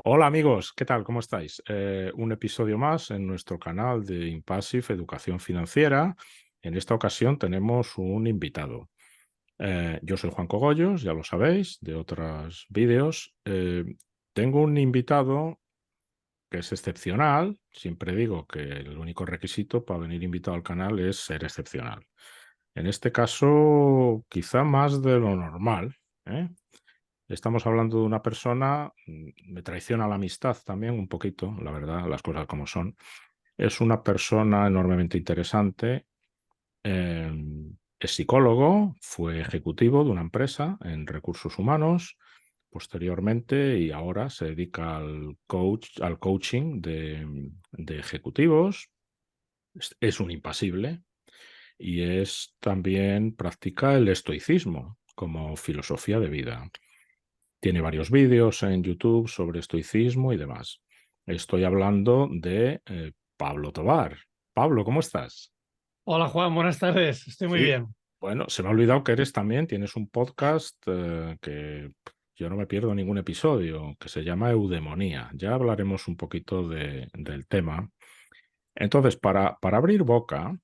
Hola amigos, ¿qué tal? ¿Cómo estáis? Un episodio más en nuestro canal de Impassive Educación Financiera. En esta ocasión tenemos un invitado. Yo soy Juan Cogollos, ya lo sabéis, de otros vídeos. Tengo un invitado que es excepcional. Siempre digo que el único requisito para venir invitado al canal es ser excepcional. En este caso, quizá más de lo normal, ¿eh? Estamos hablando de una persona, me traiciona la amistad también un poquito, la verdad, las cosas como son. Es una persona enormemente interesante, es psicólogo, fue ejecutivo de una empresa en recursos humanos posteriormente y ahora se dedica al coaching de ejecutivos. Es un impasible y también practica el estoicismo como filosofía de vida. Tiene varios vídeos en YouTube sobre estoicismo y demás. Estoy hablando de Pablo Tobar. Pablo, ¿cómo estás? Hola Juan, buenas tardes. Estoy muy Sí. bien. Bueno, se me ha olvidado que tienes un podcast que yo no me pierdo ningún episodio, que se llama Eudemonía. Ya hablaremos un poquito del tema. Entonces, para abrir boca,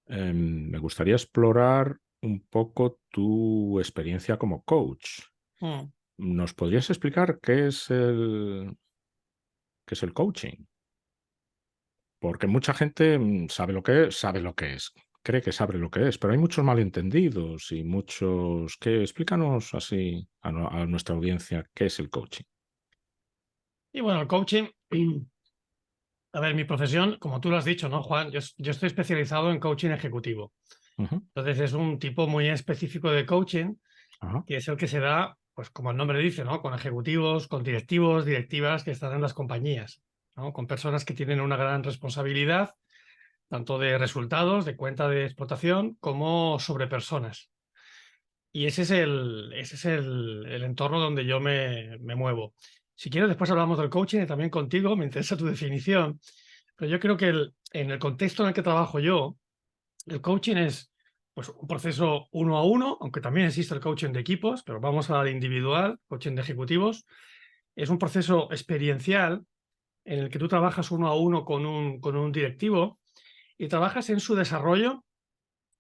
me gustaría explorar un poco tu experiencia como coach. Mm. ¿Nos podrías explicar qué es el coaching? Porque mucha gente sabe lo que es, cree que sabe lo que es, pero hay muchos malentendidos y muchos. Explícanos así a nuestra audiencia qué es el coaching. Y bueno, el coaching, a ver, mi profesión, como tú lo has dicho, ¿no, Juan? Yo estoy especializado en coaching ejecutivo. Ujú. Entonces es un tipo muy específico de coaching, Ajá. que es el que se da, pues como el nombre dice, ¿no? Con ejecutivos, con directivos, directivas que están en las compañías, ¿no? Con personas que tienen una gran responsabilidad, tanto de resultados, de cuenta de explotación, como sobre personas. Y ese es el entorno donde yo me muevo. Si quieres, después hablamos del coaching y también contigo, me interesa tu definición, pero yo creo que en el contexto en el que trabajo yo, el coaching es pues, un proceso uno a uno, aunque también existe el coaching de equipos, pero vamos al individual, coaching de ejecutivos. Es un proceso experiencial en el que tú trabajas uno a uno con un directivo y trabajas en su desarrollo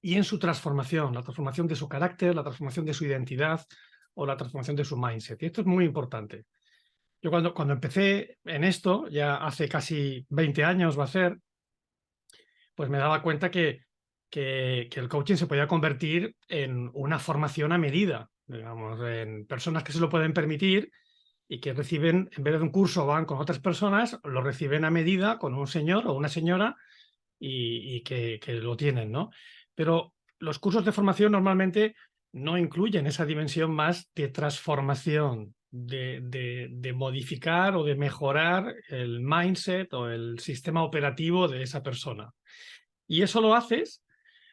y en su transformación, la transformación de su carácter, la transformación de su identidad o la transformación de su mindset. Y esto es muy importante. Yo cuando empecé en esto, ya hace casi 20 años va a ser, pues me daba cuenta que el coaching se podía convertir en una formación a medida, digamos, en personas que se lo pueden permitir y que reciben, en vez de un curso, van con otras personas, lo reciben a medida con un señor o una señora y que lo tienen, ¿no? Pero los cursos de formación normalmente no incluyen esa dimensión más de transformación, de modificar o de mejorar el mindset o el sistema operativo de esa persona. Y eso lo haces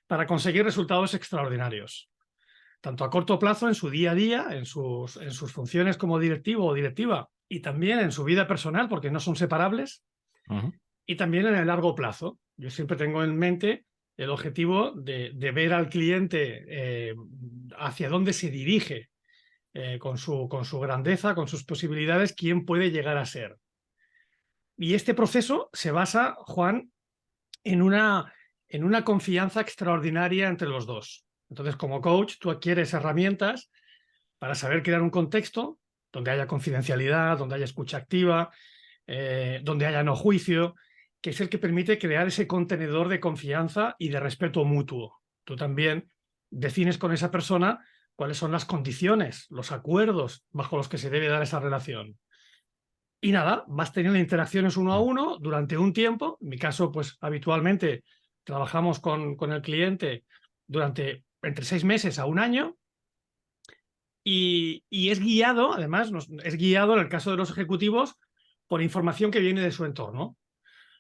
para conseguir resultados extraordinarios, tanto a corto plazo en su día a día, en sus funciones como directivo o directiva, y también en su vida personal, porque no son separables, Ujú. y también en el largo plazo. Yo siempre tengo en mente el objetivo de ver al cliente hacia dónde se dirige con su grandeza, con sus posibilidades, quién puede llegar a ser. Y este proceso se basa, Juan, en una confianza extraordinaria entre los dos. Entonces, como coach, tú adquieres herramientas para saber crear un contexto donde haya confidencialidad, donde haya escucha activa, donde haya no juicio, que es el que permite crear ese contenedor de confianza y de respeto mutuo. Tú también defines con esa persona cuáles son las condiciones, los acuerdos bajo los que se debe dar esa relación. Y nada, vas teniendo interacciones uno a uno durante un tiempo. En mi caso, pues habitualmente trabajamos con el cliente durante entre 6 meses a un año y es guiado, además, es guiado en el caso de los ejecutivos por información que viene de su entorno.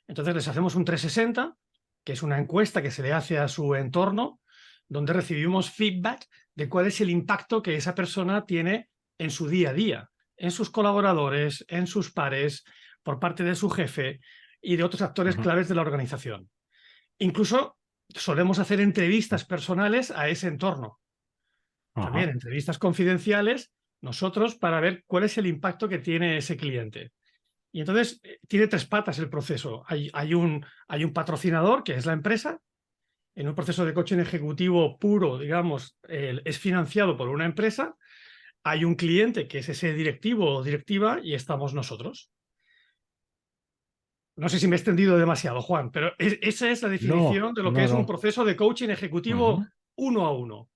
Entonces les hacemos un 360, que es una encuesta que se le hace a su entorno, donde recibimos feedback de cuál es el impacto que esa persona tiene en su día a día, en sus colaboradores, en sus pares, por parte de su jefe y de otros actores Ujú. claves de la organización. Incluso solemos hacer entrevistas personales a ese entorno, también Ajá. entrevistas confidenciales nosotros para ver cuál es el impacto que tiene ese cliente. Y entonces tiene tres patas el proceso. Hay un patrocinador, que es la empresa. En un proceso de coaching ejecutivo puro, digamos, es financiado por una empresa. Hay un cliente, que es ese directivo o directiva, y estamos nosotros. No sé si me he extendido demasiado, Juan, pero esa es la No, definición de lo que no, es un no. proceso de coaching ejecutivo Ujú. uno a uno.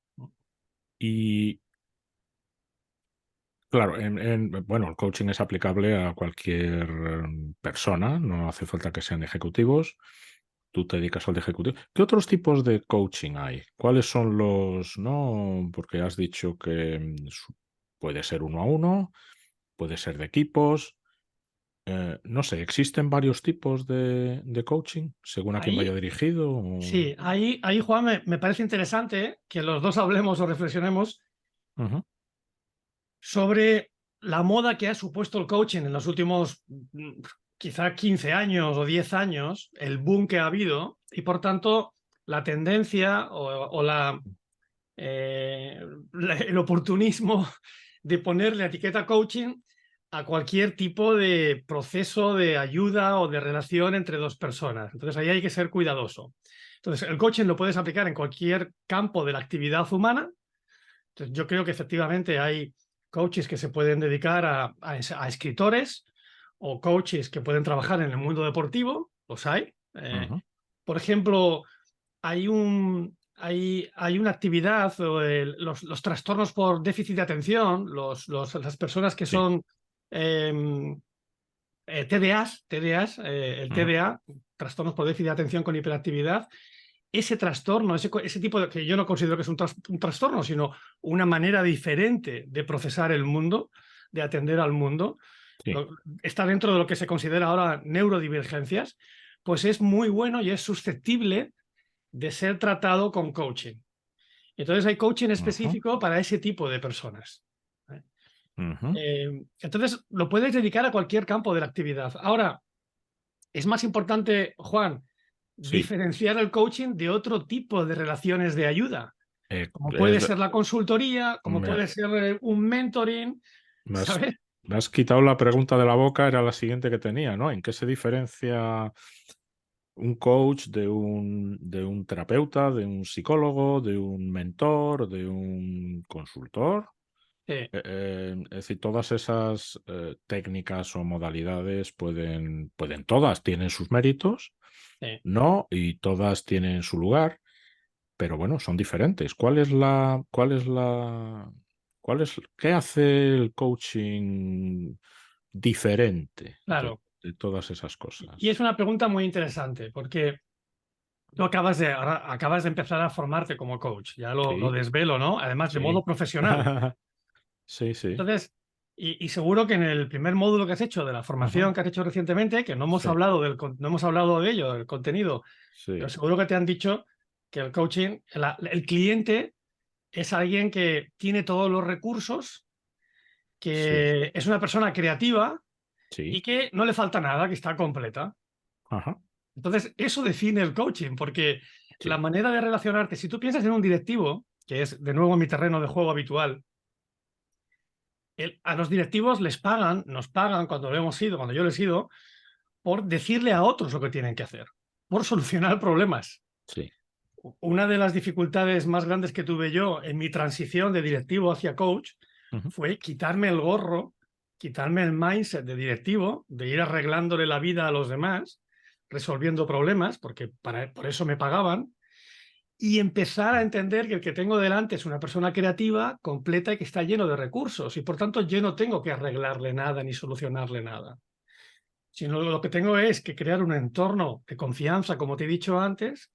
Y claro, bueno, el coaching es aplicable a cualquier persona, no hace falta que sean ejecutivos. Tú te dedicas al de ejecutivo. ¿Qué otros tipos de coaching hay? ¿Cuáles son los, no? Porque has dicho que puede ser uno a uno, puede ser de equipos. No sé, ¿existen varios tipos de coaching según a quién vaya Ahí, dirigido? sí, ahí Juan, me parece interesante que los dos hablemos o reflexionemos Ujú. sobre la moda que ha supuesto el coaching en los últimos quizá 15 años o 10 años, el boom que ha habido y por tanto la tendencia o el oportunismo de ponerle etiqueta coaching a cualquier tipo de proceso de ayuda o de relación entre dos personas. Entonces ahí hay que ser cuidadoso. Entonces el coaching lo puedes aplicar en cualquier campo de la actividad humana. Entonces, yo creo que efectivamente hay coaches que se pueden dedicar a escritores o coaches que pueden trabajar en el mundo deportivo, los hay. Ujú. Por ejemplo, hay una actividad, los trastornos por déficit de atención, las personas que Sí. son TDAs, el Ujú. TDA, trastornos por déficit de atención con hiperactividad, ese trastorno, ese tipo de, que yo no considero que es un trastorno, sino una manera diferente de procesar el mundo, de atender al mundo, Sí. está dentro de lo que se considera ahora neurodivergencias, pues es muy bueno y es susceptible de ser tratado con coaching. Entonces hay coaching Ujú. específico para ese tipo de personas. Ujú. Entonces lo puedes dedicar a cualquier campo de la actividad. Ahora, es más importante, Juan, Sí. diferenciar el coaching de otro tipo de relaciones de ayuda, como puede Es ser la consultoría, como me, puede ser un mentoring, me has, ¿sabes? me has quitado la pregunta de la boca, era la siguiente que tenía, ¿no? ¿En qué se diferencia un coach de un terapeuta, de un psicólogo, de un mentor, de un consultor? Sí, Es decir, todas esas técnicas o modalidades pueden todas, tienen sus méritos, sí. ¿no? Y todas tienen su lugar, pero bueno, son diferentes. ¿Qué hace el coaching diferente de, Claro. de todas esas Y es cosas? una pregunta muy interesante, porque tú acabas de empezar a formarte como coach, ya lo Sí, desvelo, ¿no? Además, de sí. modo profesional. Sí, sí. Entonces, y seguro que en el primer módulo que has hecho de la Ujú. formación que has hecho recientemente, que no hemos Sí, hablado no hemos hablado de ello, del contenido, pero sí, seguro que te han dicho que el coaching, el cliente es alguien que tiene todos los recursos, sí, que es una persona creativa sí. y que no le falta nada, que está completa. Ajá, Entonces, eso define el coaching, porque la sí, manera de relacionarte, si tú piensas en un directivo, que es de nuevo mi terreno de juego habitual, a los directivos nos pagan cuando lo hemos ido, cuando yo les he ido, por decirle a otros lo que tienen que hacer, por solucionar problemas. sí. Una de las dificultades más grandes que tuve yo en mi transición de directivo hacia coach Ujú. fue quitarme el gorro, quitarme el mindset de directivo, de ir arreglándole la vida a los demás, resolviendo problemas, porque por eso me pagaban, y empezar a entender que el que tengo delante es una persona creativa, completa y que está lleno de recursos, y por tanto yo no tengo que arreglarle nada ni solucionarle nada, sino lo que tengo es que crear un entorno de confianza, como te he dicho antes,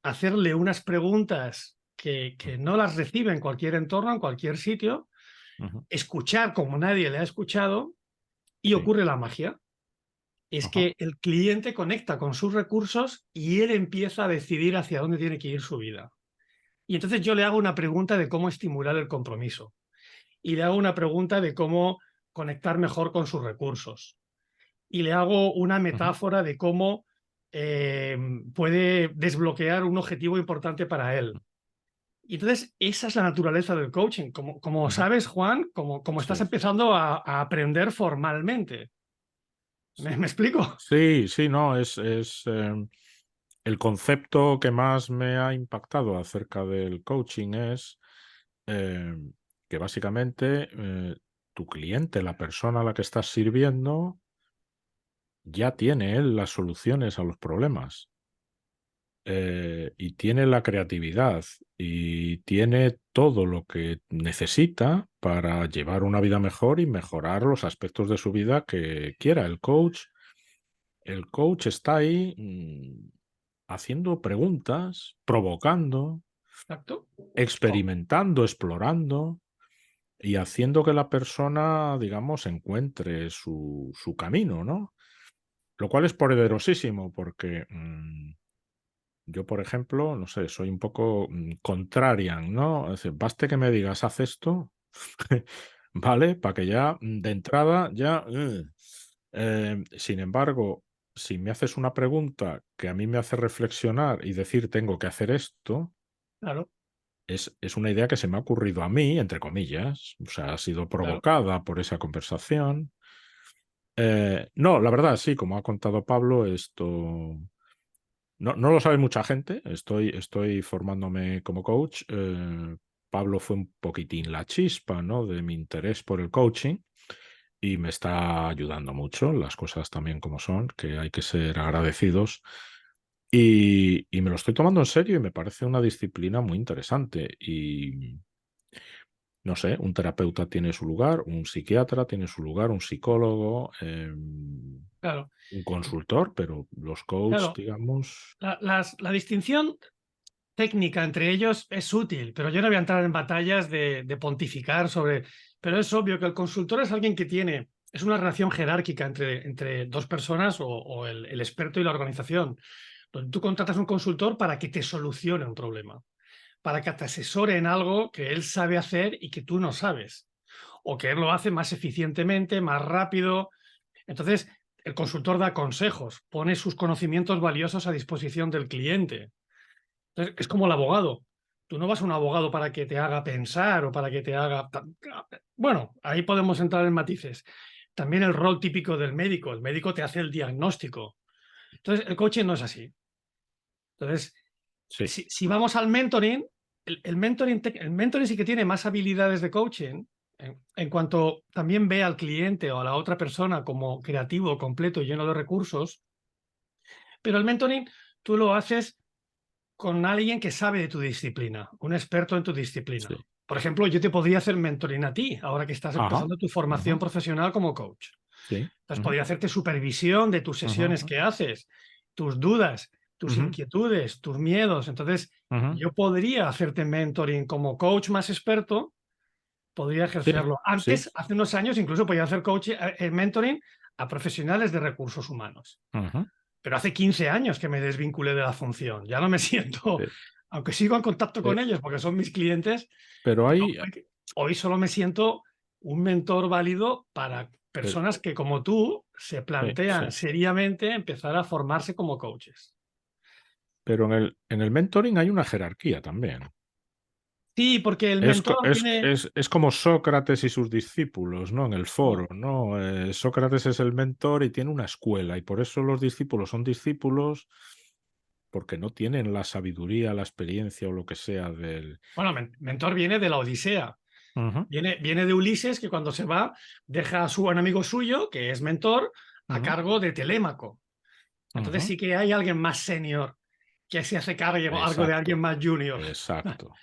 hacerle unas preguntas que no las recibe en cualquier entorno, en cualquier sitio, Ujú. escuchar como nadie le ha escuchado y Sí. ocurre la magia. Es Ajá. que el cliente conecta con sus recursos y él empieza a decidir hacia dónde tiene que ir su vida. Y entonces yo le hago una pregunta de cómo estimular el compromiso y le hago una pregunta de cómo conectar mejor con sus recursos y le hago una Ujú. metáfora de cómo puede desbloquear un objetivo importante para él. Y entonces, esa es la naturaleza del coaching. Como Ujú. sabes, Juan, como estás Sí, empezando a aprender formalmente. ¿Me explico? sí, sí, no, el concepto que más me ha impactado acerca del coaching es que básicamente tu cliente, la persona a la que estás sirviendo, ya tiene él las soluciones a los problemas. Y tiene la creatividad y tiene todo lo que necesita para llevar una vida mejor y mejorar los aspectos de su vida que quiera. El coach está ahí haciendo preguntas, provocando, Exacto. Oh, experimentando, explorando y haciendo que la persona, digamos, encuentre su camino, ¿no? Lo cual es poderosísimo porque yo, por ejemplo, no sé, soy un poco contrarian, ¿no? Es decir, baste que me digas, haz esto, ¿vale? Para que ya de entrada ya... sin embargo, si me haces una pregunta que a mí me hace reflexionar y decir tengo que hacer esto, claro, es una idea que se me ha ocurrido a mí, entre comillas, o sea, ha sido claro. provocada por esa conversación. No, la verdad, sí, como ha contado Pablo, esto no lo sabe mucha gente. Estoy formándome como coach. Pablo fue un poquitín la chispa, ¿no? De mi interés por el coaching y me está ayudando mucho, las cosas también como son, que hay que ser agradecidos. Y me lo estoy tomando en serio y me parece una disciplina muy interesante. Y no sé, un terapeuta tiene su lugar, un psiquiatra tiene su lugar, un psicólogo, Claro, un consultor, pero los coach, claro. digamos. La distinción técnica entre ellos es útil, pero yo no voy a entrar en batallas de pontificar sobre... Pero es obvio que el consultor es alguien que tiene... Es una relación jerárquica entre dos personas o el experto y la organización. Donde tú contratas un consultor para que te solucione un problema, para que te asesore en algo que él sabe hacer y que tú no sabes, o que él lo hace más eficientemente, más rápido. Entonces, el consultor da consejos, pone sus conocimientos valiosos a disposición del cliente. Entonces, es como el abogado. Tú no vas a un abogado para que te haga pensar o para que te haga... Bueno, ahí podemos entrar en matices. También el rol típico del médico. El médico te hace el diagnóstico. Entonces, el coaching no es así. Entonces, Sí. si vamos al mentoring, el mentoring sí que tiene más habilidades de coaching en cuanto también ve al cliente o a la otra persona como creativo, completo y lleno de recursos, pero el mentoring tú lo haces con alguien que sabe de tu disciplina, un experto en tu disciplina. Sí. Por ejemplo, yo te podría hacer mentoring a ti, ahora que estás Ajá. empezando tu formación Ujú. profesional como coach. Sí. Entonces, Ujú. podría hacerte supervisión de tus Ujú, sesiones ujú. que haces, tus dudas, tus Ujú. inquietudes, tus miedos. Entonces, Ujú. yo podría hacerte mentoring como coach más experto, podría Sí, ejercerlo. sí. Antes, hace unos años, incluso podía hacer mentoring a profesionales de recursos humanos. Ujú. Pero hace 15 años que me desvinculé de la función. Ya no me siento, Pe aunque sigo en contacto pe con ellos porque son mis clientes, pero pero hay hoy solo me siento un mentor válido para pero personas que, como tú, se sí, sí. plantean seriamente empezar a formarse como coaches. Pero en el mentoring hay una jerarquía también. Sí, porque el Es co mentor es tiene, es es como Sócrates y sus discípulos, ¿no? En el foro, ¿no? Sócrates es el mentor y tiene una escuela, y por eso los discípulos son discípulos, porque no tienen la sabiduría, la experiencia o lo que sea del bueno, mentor viene de la Odisea. ujú, Viene de Ulises, que cuando se va deja a su buen amigo suyo, que es mentor, a ujú, cargo de Telémaco. Entonces ujú. sí que hay alguien más senior que se hace cargo algo de alguien Exacto, más junior. exacto.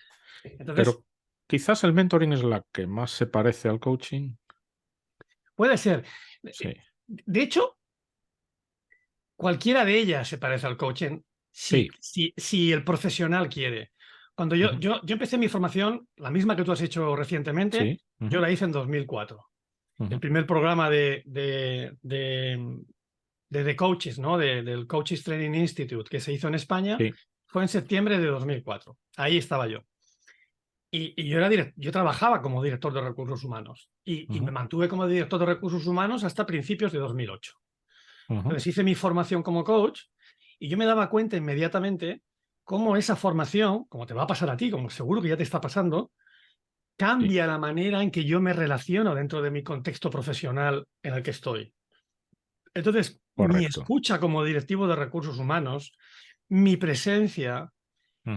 Entonces, Pero quizás el mentoring es la que más se parece al coaching. puede ser. Sí, De hecho, cualquiera de ellas se parece al coaching si, sí. si el profesional quiere. Cuando yo, Ujú. yo, yo empecé mi formación, la misma que tú has hecho recientemente, Sí. yo Ujú, la hice en 2004. El ujú. primer programa de coaches, ¿no? Del Coaches Training Institute que se hizo en España Sí. fue en septiembre de 2004. Ahí estaba yo. Y yo trabajaba como director de recursos humanos y me Ujú, mantuve como director de recursos humanos hasta principios de 2008. ujú, Entonces hice mi formación como coach y yo me daba cuenta inmediatamente cómo esa formación, como te va a pasar a ti, como seguro que ya te está pasando, Sí, cambia la manera en que yo me relaciono dentro de mi contexto profesional en el que estoy. Entonces, mi correcto. escucha como directivo de recursos humanos, mi presencia,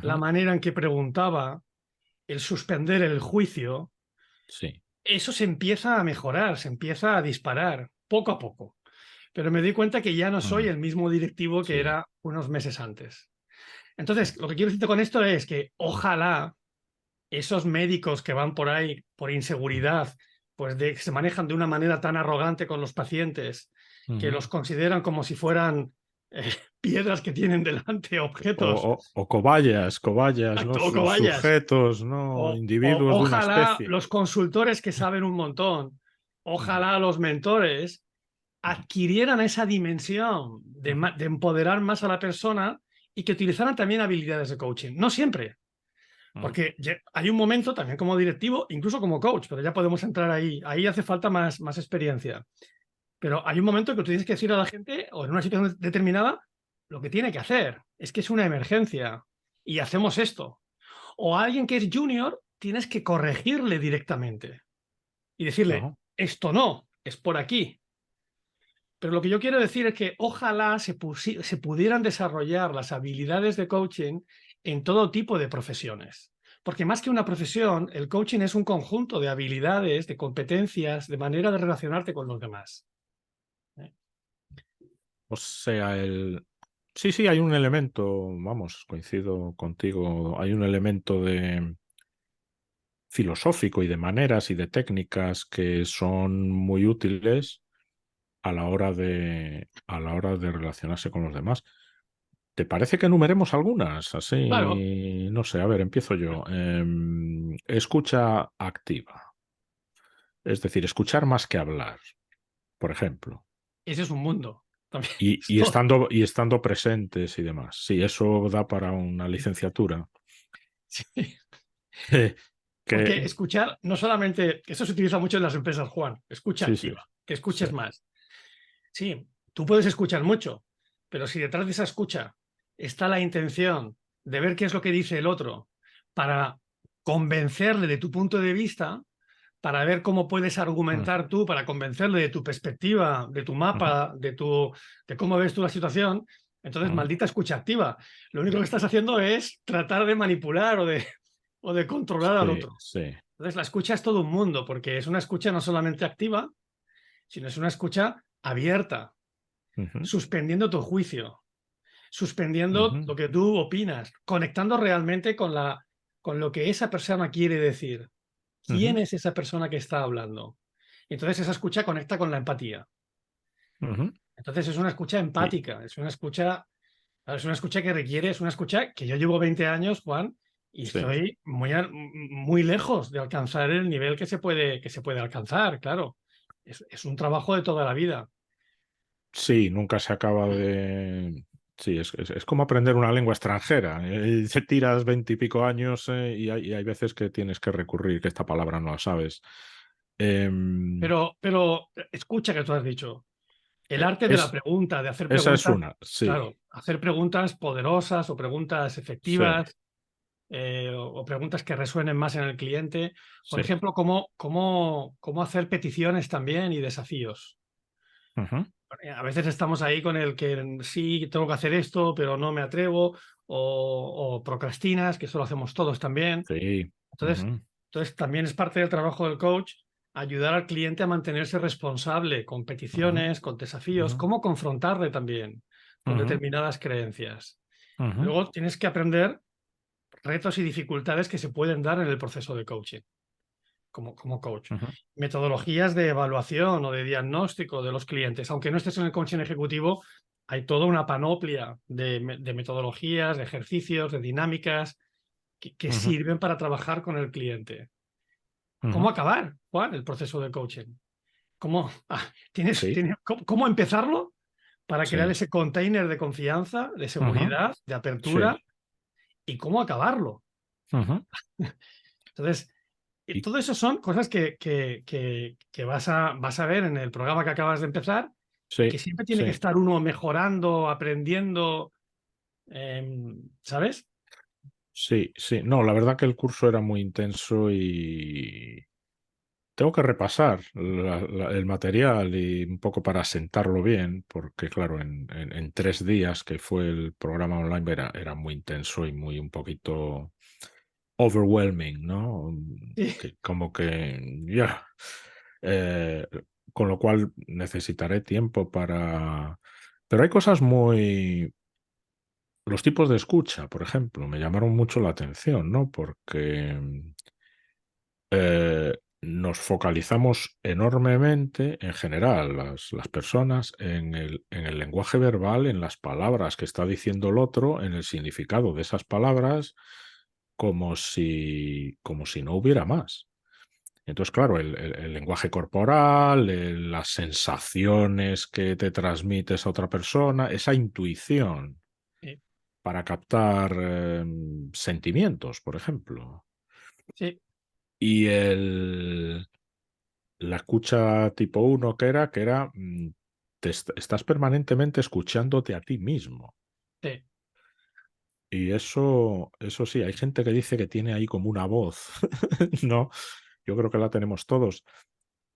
la Ujú. manera en que preguntaba, el suspender el juicio, Sí. eso se empieza a mejorar, se empieza a disparar poco a poco. Pero me di cuenta que ya no soy Mm, el mismo directivo que sí. era unos meses antes. Entonces, lo que quiero decirte con esto es que ojalá esos médicos que van por ahí por inseguridad, pues que se manejan de una manera tan arrogante con los pacientes, que Ujú. los consideran como si fueran eh, piedras que tienen delante, objetos, O cobayas, ¿no? cobayas, Sujetos, ¿no? Individuos de una ojalá especie. los consultores que saben un montón, Ujú, ojalá los mentores ujú, adquirieran esa dimensión ujú, de empoderar más a la persona y que utilizaran también habilidades de coaching. No siempre, ujú. porque hay un momento también como directivo, incluso como coach, pero ya podemos entrar ahí. Ahí hace falta más experiencia. Pero hay un momento que tú tienes que decir a la gente, o en una situación determinada, lo que tiene que hacer. Es que es una emergencia y hacemos esto. O a alguien que es junior, tienes que corregirle directamente y decirle, Ajá. esto no, es por aquí. Pero lo que yo quiero decir es que ojalá se pudieran desarrollar las habilidades de coaching en todo tipo de profesiones. Porque más que una profesión, el coaching es un conjunto de habilidades, de competencias, de manera de relacionarte con los demás. ¿Eh? O sea, sí, sí, hay un elemento, vamos, coincido contigo, hay un elemento de filosófico y de maneras y de técnicas que son muy útiles a la hora de relacionarse con los demás. ¿Te parece que enumeremos algunas? Claro, Así, no sé, a ver, empiezo yo. Escucha activa, es decir, escuchar más que hablar, por ejemplo. ese es un mundo. También. Y estando presentes y demás. Sí, eso da para una licenciatura. Sí. Que, Porque escuchar, no solamente, eso se utiliza mucho en las empresas, Juan, escucha sí, sí, activa, que sí. escuches más. Sí, tú puedes escuchar mucho, pero si detrás de esa escucha está la intención de ver qué es lo que dice el otro para convencerle de tu punto de vista, para ver cómo puedes Ujú, argumentar tú, para convencerle de tu perspectiva, de tu ujú, mapa, de cómo ves tú la situación, entonces ujú. maldita escucha activa. Lo único que estás haciendo es tratar de manipular o de controlar al Sí, otro. sí. Entonces la escucha es todo un mundo, porque es una escucha no solamente activa, sino es una escucha abierta, Ujú, suspendiendo tu juicio, suspendiendo ujú, lo que tú opinas, conectando realmente con lo que esa persona quiere decir. ¿Quién ujú, es esa persona que está hablando? Entonces esa escucha conecta con la empatía. ujú. Entonces es una escucha Y empática, es una escucha que requiere, es una escucha que yo llevo 20 años, Juan, y sí. estoy muy lejos de alcanzar el nivel que se puede alcanzar, claro. Es un trabajo de toda la vida. Sí, nunca se acaba de. Sí, es como aprender una lengua extranjera. Te tiras 20 y pico años y hay veces que tienes que recurrir, que esta palabra no la sabes. Em, Pero escucha que tú has dicho, el arte de la es, pregunta, de hacer esa es preguntas, una, sí, claro, hacer preguntas poderosas o preguntas sí, efectivas o preguntas que resuenen más en el cliente. Por sí. ejemplo, cómo hacer peticiones también y desafíos. Ujú, A veces estamos ahí con el que sí, tengo que hacer esto, pero no me atrevo, o procrastinas, que eso lo hacemos todos también. sí. Entonces, Ujú, entonces, también es parte del trabajo del coach ayudar al cliente a mantenerse responsable con ujú, peticiones, con desafíos, ujú, cómo confrontarle también con ujú, determinadas creencias. ujú, Luego tienes que aprender retos y dificultades que se pueden dar en el proceso de coaching, como coach. ujú, Metodologías de evaluación o de diagnóstico de los clientes. Aunque no estés en el coaching ejecutivo, hay toda una panoplia de metodologías, de ejercicios, de dinámicas que ujú, sirven para trabajar con el cliente. ¿Cómo ujú. acabar, Juan, el proceso de coaching? ¿Cómo, Sí, cómo empezarlo para crear sí. ese container de confianza, de Ujú, seguridad, de sí. apertura y cómo acabarlo? Ujú. Entonces, Y todo eso son cosas que vas a ver en el programa que acabas de empezar y que sí, siempre tiene que sí. estar uno mejorando, aprendiendo, ¿sabes? Sí, sí. No, la verdad que el curso era muy intenso y tengo que repasar el material y un poco para sentarlo bien, porque claro, en 3 días que fue el programa online era muy intenso y muy un poquito overwhelming, ¿no? Sí, Que como que ya. Eh, con lo cual necesitaré tiempo para... Pero hay cosas muy... Los tipos de escucha, por ejemplo, me llamaron mucho la atención, ¿no? Porque nos focalizamos enormemente, en general, las personas, en el lenguaje verbal, en las palabras que está diciendo el otro, en el significado de esas palabras, como si no hubiera más. Entonces, claro, el lenguaje corporal, las sensaciones que te transmite esa otra persona, esa intuición sí, para captar sentimientos, por ejemplo. sí, Y la escucha tipo uno que era, estás permanentemente escuchándote a ti mismo. sí. Y eso sí, hay gente que dice que tiene ahí como una voz. No, yo creo que la tenemos todos.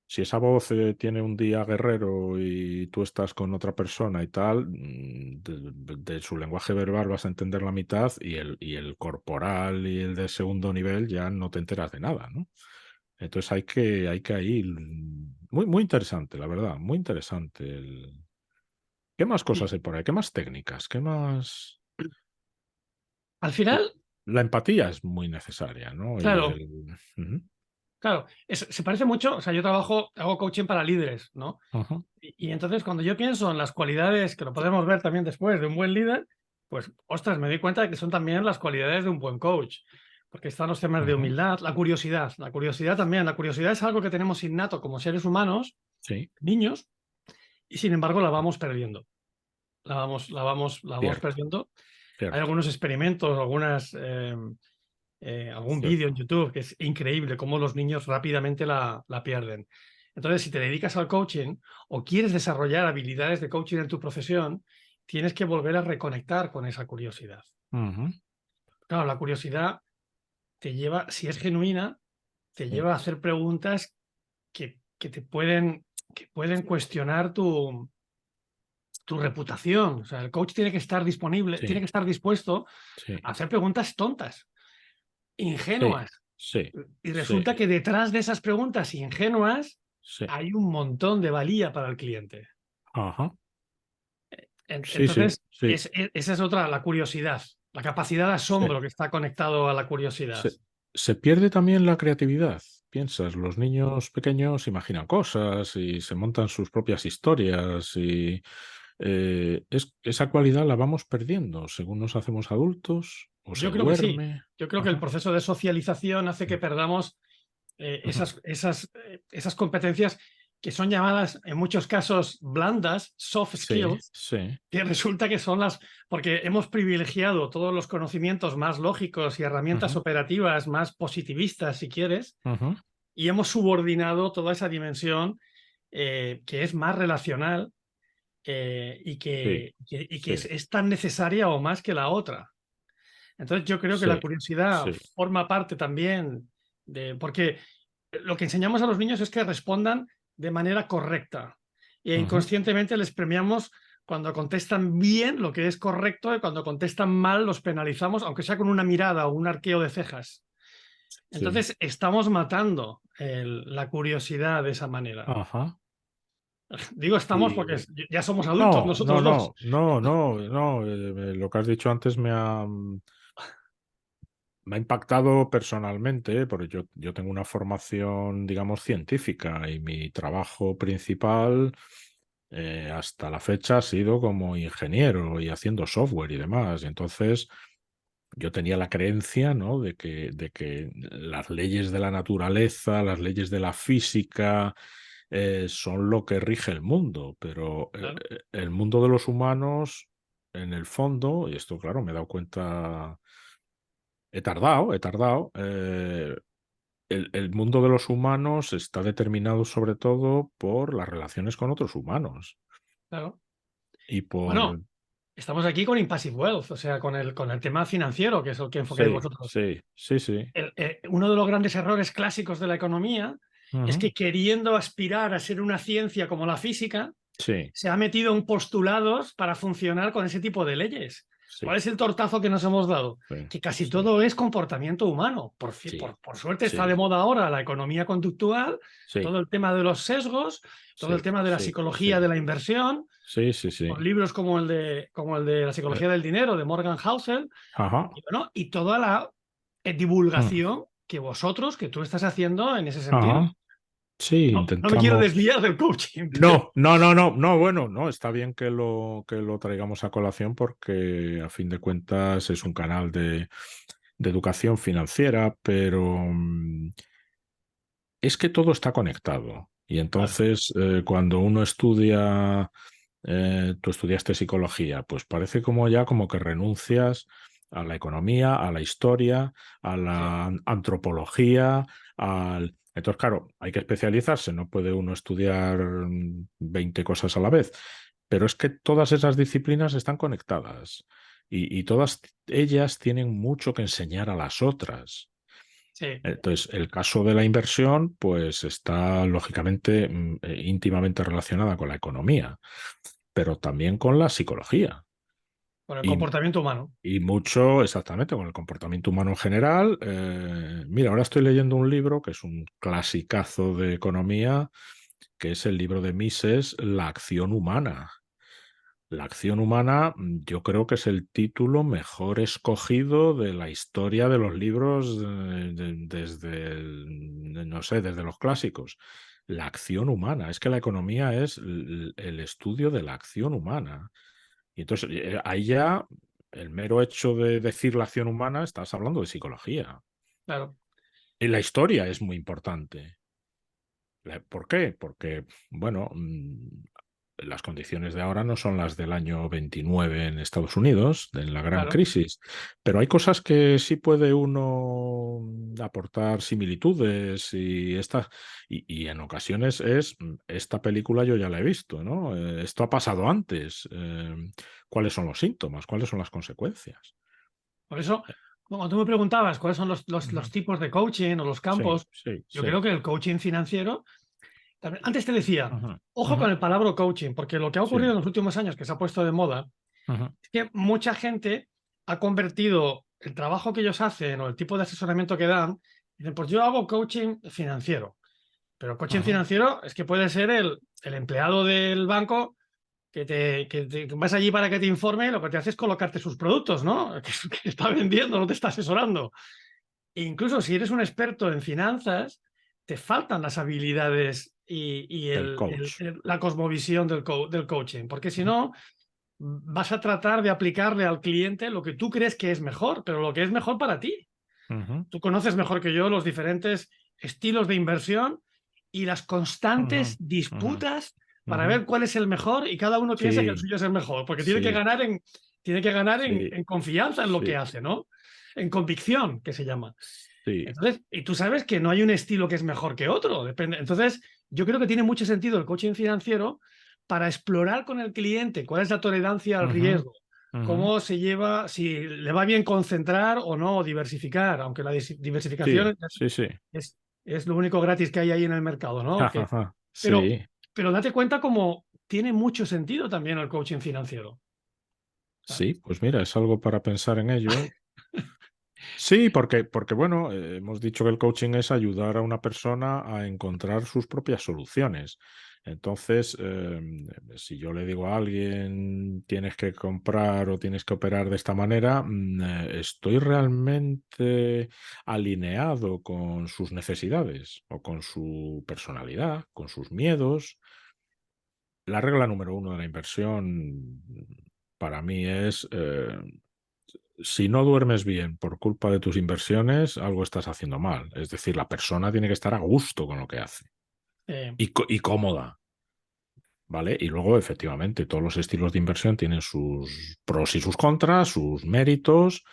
Si esa voz tiene un día guerrero y tú estás con otra persona y tal, de su lenguaje verbal vas a entender la mitad y el corporal y el de segundo nivel ya no te enteras de nada, ¿no? Entonces hay que ahí... Muy, muy interesante, la verdad, muy interesante. ¿Qué más Y cosas hay por ahí? ¿Qué más técnicas? ¿Qué más...? al final, La empatía es muy necesaria, ¿no? Y claro, el... Ujú, claro, se parece mucho, o sea, yo hago coaching para líderes, ¿no? ajá, Y entonces cuando yo pienso en las cualidades, que lo podemos ver también después, de un buen líder, pues, ostras, me doy cuenta de que son también las cualidades de un buen coach, porque están los temas de ajá, humildad, la curiosidad también, la curiosidad es algo que tenemos innato como seres humanos, sí, niños, y sin embargo la vamos perdiendo, la vamos cierto, perdiendo. Hay cierto, algunos experimentos, algún vídeo en cierto. YouTube que es increíble cómo los niños rápidamente la pierden. Entonces, si te dedicas al coaching o quieres desarrollar habilidades de coaching en tu profesión, tienes que volver a reconectar con esa curiosidad. Ujú, Claro, la curiosidad te lleva, si es genuina, te sí, lleva a hacer preguntas que pueden cuestionar tu reputación. O sea, el coach tiene que estar disponible, tiene sí, que estar dispuesto sí, a hacer preguntas tontas, sí, ingenuas. sí, Y sí, resulta que detrás de esas preguntas ingenuas sí, hay un montón de valía para el cliente. ajá, sí, sí, Entonces, sí. esa es otra, la curiosidad, la capacidad de Se, asombro que está conectado a la curiosidad. se- se pierde también la creatividad. Piensas, los niños pequeños imaginan cosas y se montan sus propias historias y esa cualidad la vamos perdiendo según nos hacemos adultos o se Yo creo que sí. duerme. Yo creo que el Ajá. proceso de socialización hace que perdamos Ujú. esas competencias que son llamadas en muchos casos blandas, soft Sí, skills, sí. que resulta que son porque hemos privilegiado todos los conocimientos más lógicos y herramientas Ujú, operativas más positivistas, si quieres, ujú. y hemos subordinado toda esa dimensión que es más relacional y Sí, que sí, es tan necesaria o más que la otra. Entonces yo creo que la sí, curiosidad sí. forma parte también porque lo que enseñamos a los niños es que respondan de manera correcta e Ujú. inconscientemente les premiamos cuando contestan bien lo que es correcto y cuando contestan mal los penalizamos, aunque sea con una mirada o un arqueo de cejas. Sí. Entonces estamos matando la curiosidad de esa manera. Ajá. Digo estamos porque Y ya somos adultos no, no, nosotros dos. no, no, no, no. Lo que has dicho antes me ha impactado personalmente, porque yo tengo una formación, digamos, científica y mi trabajo principal hasta la fecha ha sido como ingeniero y haciendo software y demás. Y entonces yo tenía la creencia, ¿no? de que las leyes de la naturaleza, las leyes de la física, son lo que rige el mundo, pero Claro, el mundo de los humanos, en el fondo, y esto, claro, me he dado cuenta, he tardado, el mundo de los humanos está determinado sobre todo por las relaciones con otros humanos claro. y Bueno, por... estamos aquí con Impassive Wealth, o sea, con el tema financiero, que es el que enfocáis Sí, vosotros. sí, sí, sí. Uno de los grandes errores clásicos de la economía es Ujú. que queriendo aspirar a ser una ciencia como la física, Sí, se ha metido en postulados para funcionar con ese tipo de leyes. ¿Cuál sí, es el tortazo que nos hemos dado? sí, Que casi sí, todo es comportamiento humano. sí, Por suerte está de sí, moda ahora la economía conductual, sí, todo el tema de los sesgos, todo el sí, tema de la sí, sí, psicología de la inversión, sí, sí, sí. con libros como el de la Eh, psicología del dinero de Morgan Housel, ajá. y, bueno, y toda la Mm, divulgación que tú estás haciendo en ese sentido. ajá. Sí, No, no me quiero intentamos. desviar del coaching, pero No, no, no, no, no, bueno, no, está bien que lo traigamos a colación porque a fin de cuentas es un canal de educación financiera, pero es que todo está conectado. Y vale, entonces, cuando uno estudia, tú estudiaste psicología, pues parece como ya como que renuncias a la economía, a la historia, a sí, la antropología, al... Entonces, claro, hay que especializarse, no puede uno estudiar 20 cosas a la vez, pero es que todas esas disciplinas están conectadas y todas ellas tienen mucho que enseñar a las otras. sí. Entonces, el caso de la inversión, pues está lógicamente íntimamente relacionada con la economía, pero también con la psicología Con el y, comportamiento humano. y mucho exactamente con el comportamiento humano en general. Mira, ahora estoy leyendo un libro que es un clasicazo de economía, que es el libro de Mises, La acción humana. La acción humana, yo creo que es el título mejor escogido de la historia de los libros desde, no sé, desde los clásicos. La acción humana. Es que la economía es el estudio de la acción humana. Y entonces, ahí ya, el mero hecho de decir la acción humana, estás hablando de psicología. Claro. Y la historia es muy importante. ¿Por qué? Porque, bueno, las condiciones de ahora no son las del año 29 en Estados Unidos, en la gran Claro. crisis, pero hay cosas que sí puede uno aportar similitudes y en ocasiones esta película yo ya la he visto, ¿no? Esto ha pasado antes. ¿Cuáles son los síntomas? ¿Cuáles son las consecuencias? Por eso, cuando tú me preguntabas cuáles son los Ujú. tipos de coaching o los Sí, campos, sí, yo sí. creo que el coaching financiero, antes te decía, Ujú, ojo ujú, con el palabra coaching, porque lo que ha ocurrido sí. en los últimos años que se ha puesto de moda Ujú, es que mucha gente ha convertido el trabajo que ellos hacen o el tipo de asesoramiento que dan, dicen, pues yo hago coaching financiero. Pero coaching ujú. financiero es que puede ser el empleado del banco que vas allí para que te informe, lo que te hace es colocarte sus productos, ¿no? Que está vendiendo, no te está asesorando. E incluso si eres un experto en finanzas, te faltan las habilidades y Del coach. la cosmovisión del coaching, porque si no, vas a tratar de aplicarle al cliente lo que tú crees que es mejor, pero lo que es mejor para ti. Ujú, Tú conoces mejor que yo los diferentes estilos de inversión y las ujú, constantes ujú, disputas para ujú. ver cuál es el mejor y cada uno piensa que el Sí, suyo es el mejor, porque sí, tiene que ganar sí, en confianza en lo que sí, hace, ¿no? En convicción, que se llama. sí. Entonces, y tú sabes que no hay un estilo que es mejor que otro, depende. Entonces, yo creo que tiene mucho sentido el coaching financiero para explorar con el cliente cuál es la tolerancia al Ujú, riesgo, ujú. cómo se lleva, si le va bien concentrar o no, o diversificar, aunque la Sí, diversificación sí, sí. es, es lo único gratis que hay ahí en el mercado, ¿no? Ajaja, Pero, sí, pero date cuenta como tiene mucho sentido también el coaching financiero. sí, pues mira, es algo para pensar en ello. Sí, porque bueno, hemos dicho que el coaching es ayudar a una persona a encontrar sus propias soluciones. Entonces, si yo le digo a alguien, tienes que comprar o tienes que operar de esta manera, ¿estoy realmente alineado con sus necesidades o con su personalidad, con sus miedos? La regla número uno de la inversión para mí es, si no duermes bien por culpa de tus inversiones, algo estás haciendo mal. Es decir, la persona tiene que estar a gusto con lo que hace Eh, y cómoda, ¿vale? Y luego, efectivamente, todos los estilos de inversión tienen sus pros y sus contras, sus méritos.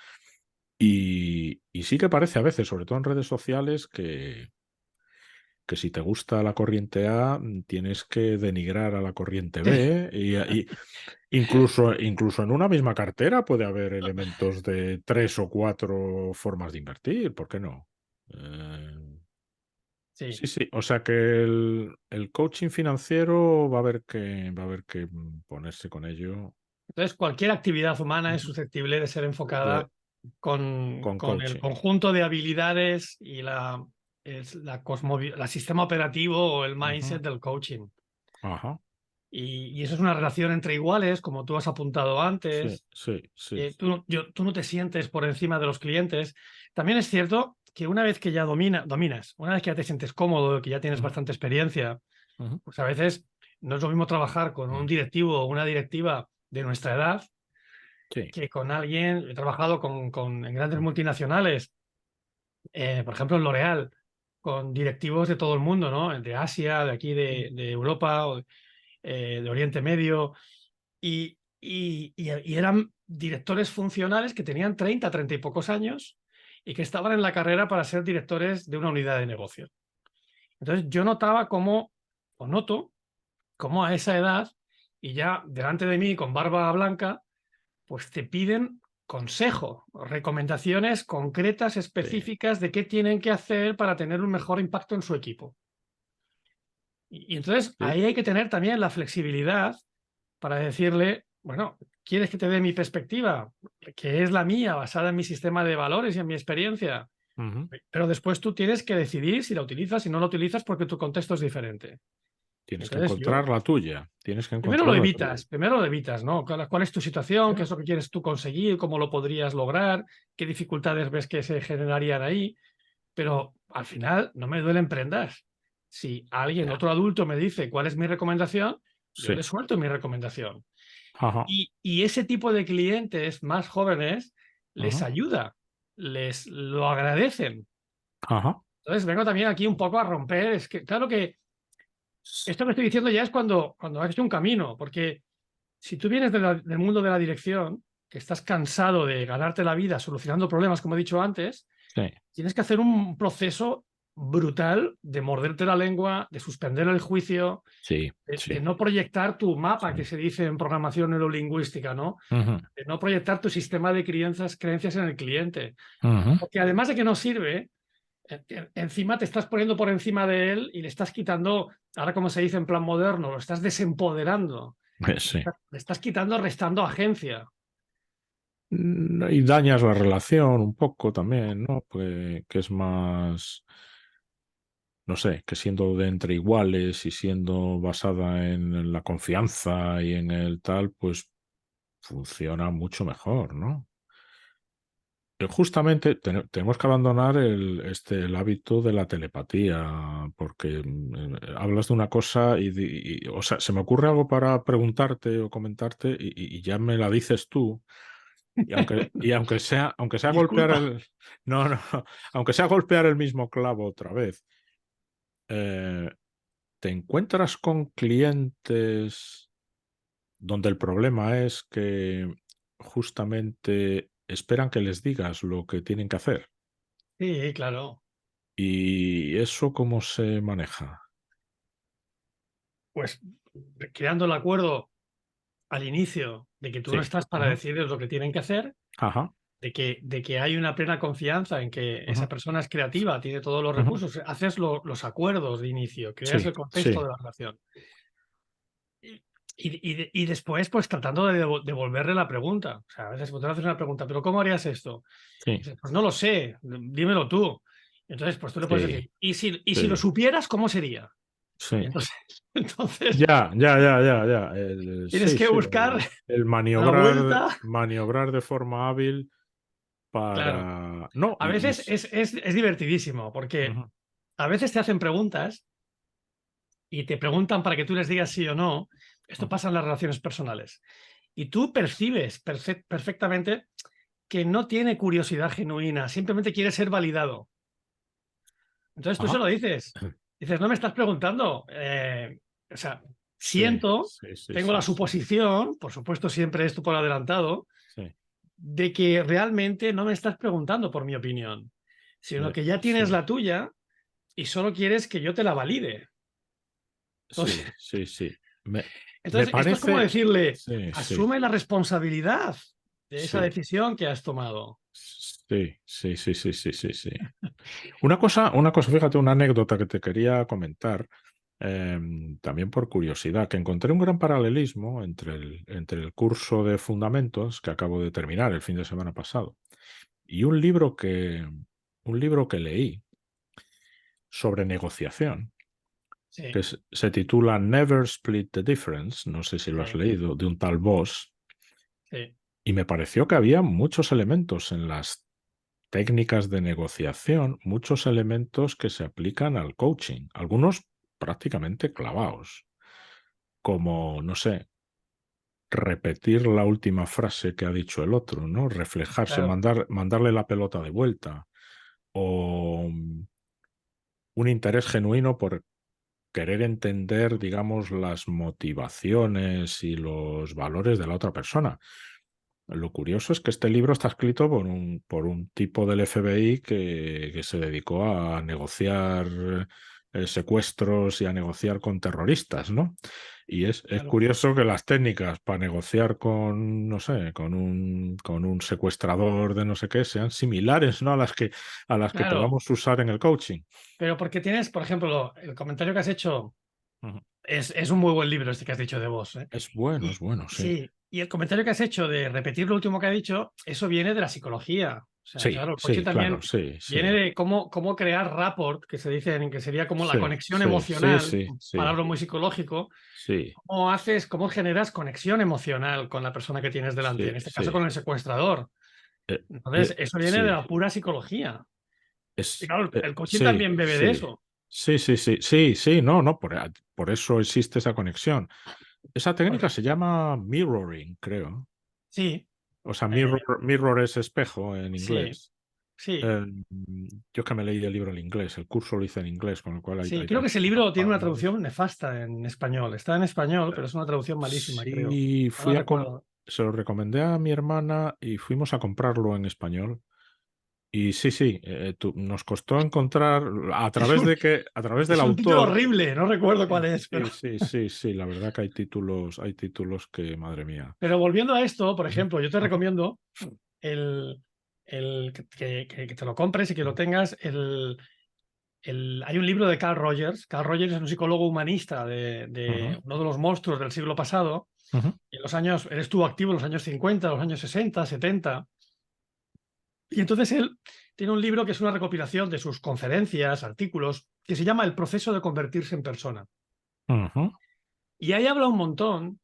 Y sí que parece a veces, sobre todo en redes sociales, que si te gusta la corriente A, tienes que denigrar a la corriente B y incluso en una misma cartera puede haber elementos de 3 o 4 formas de invertir, ¿por qué no? Eh, Sí. sí, sí, o sea que el coaching financiero va a haber que ponerse con ello Entonces, cualquier actividad humana es Ujú. susceptible de ser de- enfocada con con el coaching. conjunto de habilidades y la sistema operativo o el Ujú. mindset del coaching. Ajá, Y eso es una relación entre iguales, como tú has apuntado sí, antes. sí, sí. Tú no te sientes por encima de los clientes. También es cierto que una vez que ya dominas, una vez que ya te sientes cómodo, que ya tienes Ujú, bastante experiencia, ujú. pues a veces no es lo mismo trabajar con un directivo o una directiva de nuestra edad Sí. que con alguien. He trabajado en grandes Mm, multinacionales, por ejemplo en L'Oréal, con directivos de todo el mundo, ¿no? De Asia, de aquí de Europa, de Oriente Medio, y eran directores funcionales que tenían 30 y pocos años y que estaban en la carrera para ser directores de una unidad de negocio. Entonces yo notaba o noto, cómo a esa edad, y ya delante de mí con barba blanca, pues te piden consejo, recomendaciones concretas, sí, específicas de qué tienen que hacer para tener un mejor impacto en su equipo. Y entonces sí. ahí hay que tener también la flexibilidad para decirle, bueno, ¿quieres que te dé mi perspectiva? Que es la mía, basada en mi sistema de valores y en mi experiencia. Ujú. Pero después tú tienes que decidir si la utilizas, si no la utilizas, porque tu contexto es diferente. Tienes que Entonces yo, encontrar la tuya. Tienes que encontrar la tuya. primero lo evitas, ¿no? ¿Cuál es tu situación? ¿Qué Sí. es lo que quieres tú conseguir? ¿Cómo lo podrías lograr? ¿Qué dificultades ves que se generarían ahí? Pero al final no me duelen prendas. Si alguien, Ya. otro adulto, me dice cuál es mi recomendación, yo Sí. le suelto mi recomendación. Ajá. Y ese tipo de clientes más jóvenes les Ajá. ayuda, les lo agradecen. Ajá. Entonces vengo también aquí un poco a romper. Es que, claro que esto que estoy diciendo ya es cuando has hecho un camino, porque si tú vienes del mundo de la dirección, que estás cansado de ganarte la vida solucionando problemas, como he dicho antes, Sí. tienes que hacer un proceso brutal de morderte la lengua, de suspender el juicio, Sí. de Sí. no proyectar tu mapa, que Sí. se dice en programación neurolingüística, ¿no? Ujú, De no proyectar tu sistema de creencias en el cliente. ujú. Porque además de que no sirve, encima te estás poniendo por encima de él y le estás quitando, ahora como se dice en plan moderno, lo estás desempoderando, Sí. le estás quitando, restando agencia. Y dañas la relación un poco también, ¿no? Pues que es más, no sé, que siendo de entre iguales y siendo basada en la confianza y en el tal, pues funciona mucho mejor, ¿no? Justamente tenemos que abandonar el hábito de la telepatía, porque hablas de una cosa o sea, se me ocurre algo para preguntarte o comentarte y ya me la dices tú. Aunque sea golpear Disculpa. no, no, aunque sea golpear el mismo clavo otra vez, eh, ¿te encuentras con clientes donde el problema es que justamente esperan que les digas lo que tienen que hacer? Sí, claro. ¿Y eso cómo se maneja? Pues creando el acuerdo al inicio de que tú no Sí. estás para Ujú. decirles lo que tienen que hacer, Ajá. de que hay una plena confianza en que Ujú, esa persona es creativa, tiene todos los ujú. recursos, haces los acuerdos de inicio, creas Sí, el contexto sí, de la relación. Y, y después, pues tratando de devolverle la pregunta. O sea, a veces cuando te haces una pregunta, ¿pero cómo harías esto? Y sí, dices, pues no lo sé, dímelo tú. Entonces, pues tú le puedes sí, decir, ¿y si lo sí, supieras, cómo sería? sí. Y entonces, entonces Ya, ya, ya, ya, ya. tienes Sí, que sí, buscar el la vuelta. maniobrar de forma hábil Claro, para no, a veces es divertidísimo, porque ujú, a veces te hacen preguntas y te preguntan para que tú les digas sí o no. Esto ujú, pasa en las relaciones personales. Y tú percibes perfectamente que no tiene curiosidad genuina, simplemente quiere ser validado. Entonces tú se ajá. lo dices. Dices, no me estás preguntando. O sea, Sí, siento, sí, sí, tengo la sí, sí, suposición, por supuesto siempre esto por adelantado, sí, de que realmente no me estás preguntando por mi opinión, sino que ya tienes sí, la tuya y solo quieres que yo te la valide. Sí, Entonces, sí, sí. Me entonces, esto es como parece. decirle, Sí, sí. asume la responsabilidad de esa Sí. decisión que has tomado. Sí, sí, sí, sí, sí, sí, sí. Una cosa, fíjate, una anécdota que te quería comentar, también por curiosidad, que encontré un gran paralelismo entre el curso de fundamentos que acabo de terminar el fin de semana pasado y un libro que leí sobre negociación, Sí, que se titula Never Split the Difference, no sé si lo has sí, leído, de un tal Voss, sí, y me pareció que había muchos elementos en las técnicas de negociación, muchos elementos que se aplican al coaching, algunos prácticamente clavados, como, no sé, repetir la última frase que ha dicho el otro, ¿no? Reflejarse, claro, mandarle la pelota de vuelta, o un interés genuino por querer entender, digamos, las motivaciones y los valores de la otra persona. Lo curioso es que este libro está escrito por un tipo del FBI que se dedicó a negociar secuestros y a negociar con terroristas, ¿no? Y es claro, curioso que las técnicas para negociar con, no sé, con un secuestrador de no sé qué sean similares, ¿no? A las que claro. podamos usar en el coaching. Pero porque tienes, por ejemplo, el comentario que has hecho Ujú. es un muy buen libro este que has dicho de vos, ¿eh? Es Y bueno, sí. sí, y el comentario que has hecho de repetir lo último que ha dicho, eso viene de la psicología. O sea, Sí, claro, el coaching sí, claro, también sí, viene sí. de cómo crear rapport, que se dice que sería como la Sí, conexión sí, sí, emocional, sí, un sí, palabra muy psicológico. sí, Cómo generas conexión emocional con la persona que tienes delante, sí, en este caso sí. con el secuestrador. Eh, Entonces, eso viene de sí, la pura psicología. Y claro, el coaching sí, también bebe de sí, eso. sí, sí, sí, sí, sí, no, no, por eso existe esa conexión. Esa Por técnica se ejemplo, llama mirroring, creo. sí, O sea, eh, mirror es espejo en sí, inglés. sí. Eh, yo que me leí el libro en inglés, el curso lo hice en inglés, con lo cual Sí, hay creo que ese muchas libro tiene una palabras. traducción nefasta en español. Está en español, pero es una traducción malísima, creo. Sí, No la recuerdo. se lo recomendé a mi hermana y fuimos a comprarlo en español. Y sí, sí, nos costó encontrar Es un, a través del es un título autor. horrible, no recuerdo Sí, cuál es, pero, sí, sí, sí, sí, la verdad que hay títulos que, madre mía. pero volviendo a esto, por Ujú, ejemplo, yo te ujú, recomiendo el, que te lo compres y que lo tengas. Hay un libro de Carl Rogers. Carl Rogers es un psicólogo humanista ujú, de uno de los monstruos del siglo pasado. ujú, En los años, él estuvo activo en los años 50, los años 60, 70. Y entonces él tiene un libro que es una recopilación de sus conferencias, artículos, que se llama El proceso de convertirse en persona. ujú, Y ahí habla un montón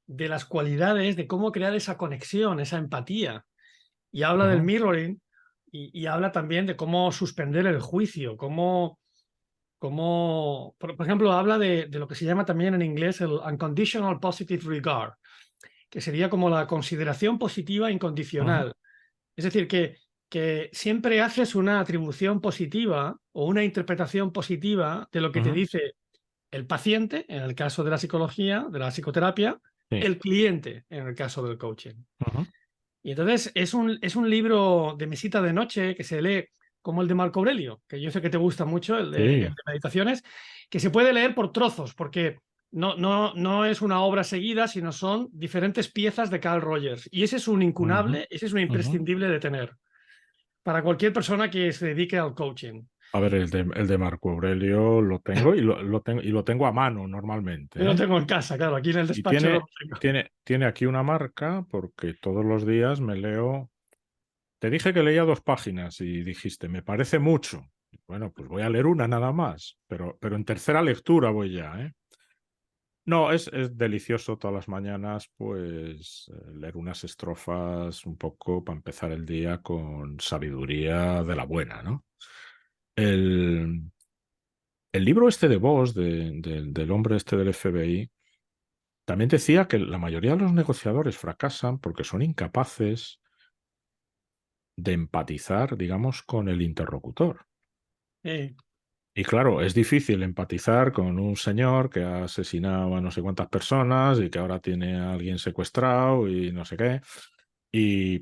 de las cualidades de cómo crear esa conexión, esa empatía. Y habla del ujú, mirroring y habla también de cómo suspender el juicio, por ejemplo, habla de lo que se llama también en inglés el unconditional positive regard, que sería como la consideración positiva ujú, incondicional. Es decir, que siempre haces una atribución positiva o una interpretación positiva de lo que te ujú, dice el paciente, en el caso de la psicología, de la psicoterapia, sí, el cliente, en el caso del coaching. ujú, Y entonces es un libro de mesita de noche que se lee como el de Marco Aurelio, que yo sé que te gusta mucho, el sí, de meditaciones, que se puede leer por trozos, porque no es una obra seguida, sino son diferentes piezas de Carl Rogers. Y ese es un ujú, incunable, ese es un ujú. imprescindible de tener para cualquier persona que se dedique al coaching. A ver, el de Marco Aurelio lo tengo y lo tengo a mano Yo lo normalmente, ¿eh? tengo en casa, claro, aquí en el Y despacho no lo tengo. tiene aquí una marca porque todos los días me leo. Te dije que leía 2 páginas y dijiste, me parece mucho. Bueno, pues voy a leer una nada más, pero en tercera lectura voy ya, ¿eh? No, es delicioso todas las mañanas, pues, leer unas estrofas un poco para empezar el día con sabiduría de la buena, ¿no? El, el libro este de Voss, del hombre este del FBI, también decía que la mayoría de los negociadores fracasan porque son incapaces de empatizar, digamos, con el interlocutor. Eh, Y claro, es difícil empatizar con un señor que ha asesinado a no sé cuántas personas y que ahora tiene a alguien secuestrado y no sé qué. Y,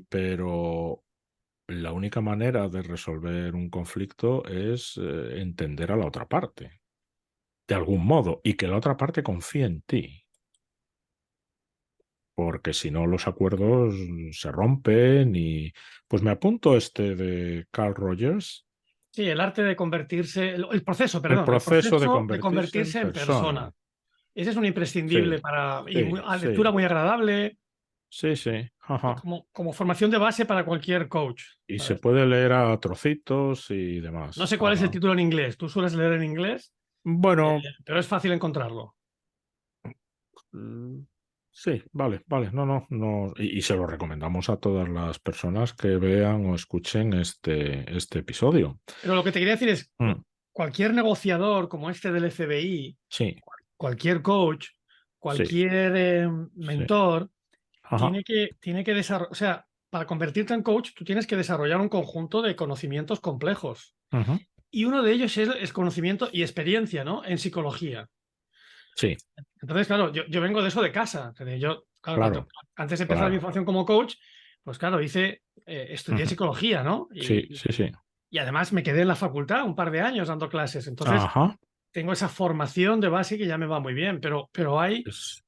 la única manera de resolver un conflicto es entender a la otra parte, de algún modo, y que la otra parte confíe en ti. Porque si no los acuerdos se rompen y pues me apunto este de Carl Rogers, Sí, el arte de convertirse, el proceso, el perdón, el proceso de proceso de convertirse en convertirse en persona. persona. Ese es un Sí, imprescindible para, y sí, a lectura sí, muy agradable, sí, sí, ajá. como formación de base para cualquier coach, Y se ¿sabes? puede leer a trocitos y No demás. sé cuál es el Ajá. título en inglés. ¿Tú sueles leer en inglés? Eh, Bueno, pero es fácil encontrarlo. mm, sí, vale, vale. No, no, no. Y se lo recomendamos a todas las personas que vean o escuchen este episodio. Pero lo que te quería decir es, Mm, cualquier negociador como este del FBI, sí, cualquier coach, sí, cualquier sí. mentor, Ajá. tiene que desarrollar, o sea, para convertirte en coach, tú tienes que desarrollar un conjunto de conocimientos complejos. Ujú, Y uno de ellos es el conocimiento y experiencia, ¿no? En psicología. sí, Entonces, claro, yo vengo de eso de casa. Yo, claro, claro, antes de empezar mi claro. formación como coach, pues claro, estudié Ujú, psicología, ¿no? sí, sí, sí. Y además me quedé en la facultad un par de años dando clases. Entonces, Ajá. tengo esa formación de base que ya me va muy bien, pero Es-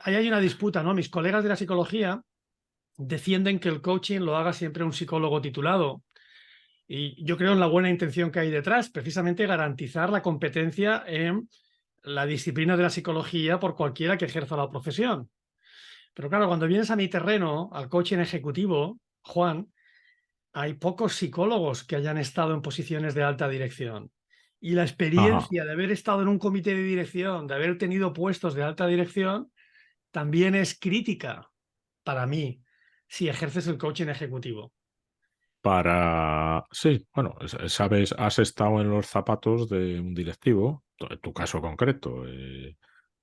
hay una disputa, ¿no? Mis colegas de la psicología defienden que el coaching lo haga siempre un psicólogo titulado. Y yo creo en la buena intención que hay detrás, precisamente garantizar la competencia en la disciplina de la psicología por cualquiera que ejerza la profesión. Pero claro, cuando vienes a mi terreno, al coaching ejecutivo, Juan, hay pocos psicólogos que hayan estado en posiciones de alta dirección. Y la Ajá. experiencia de haber estado en un comité de dirección, de haber tenido puestos de alta dirección, también es crítica para mí si ejerces el coaching ejecutivo. Sí, bueno, sabes, has estado en los zapatos de un directivo, en tu caso concreto,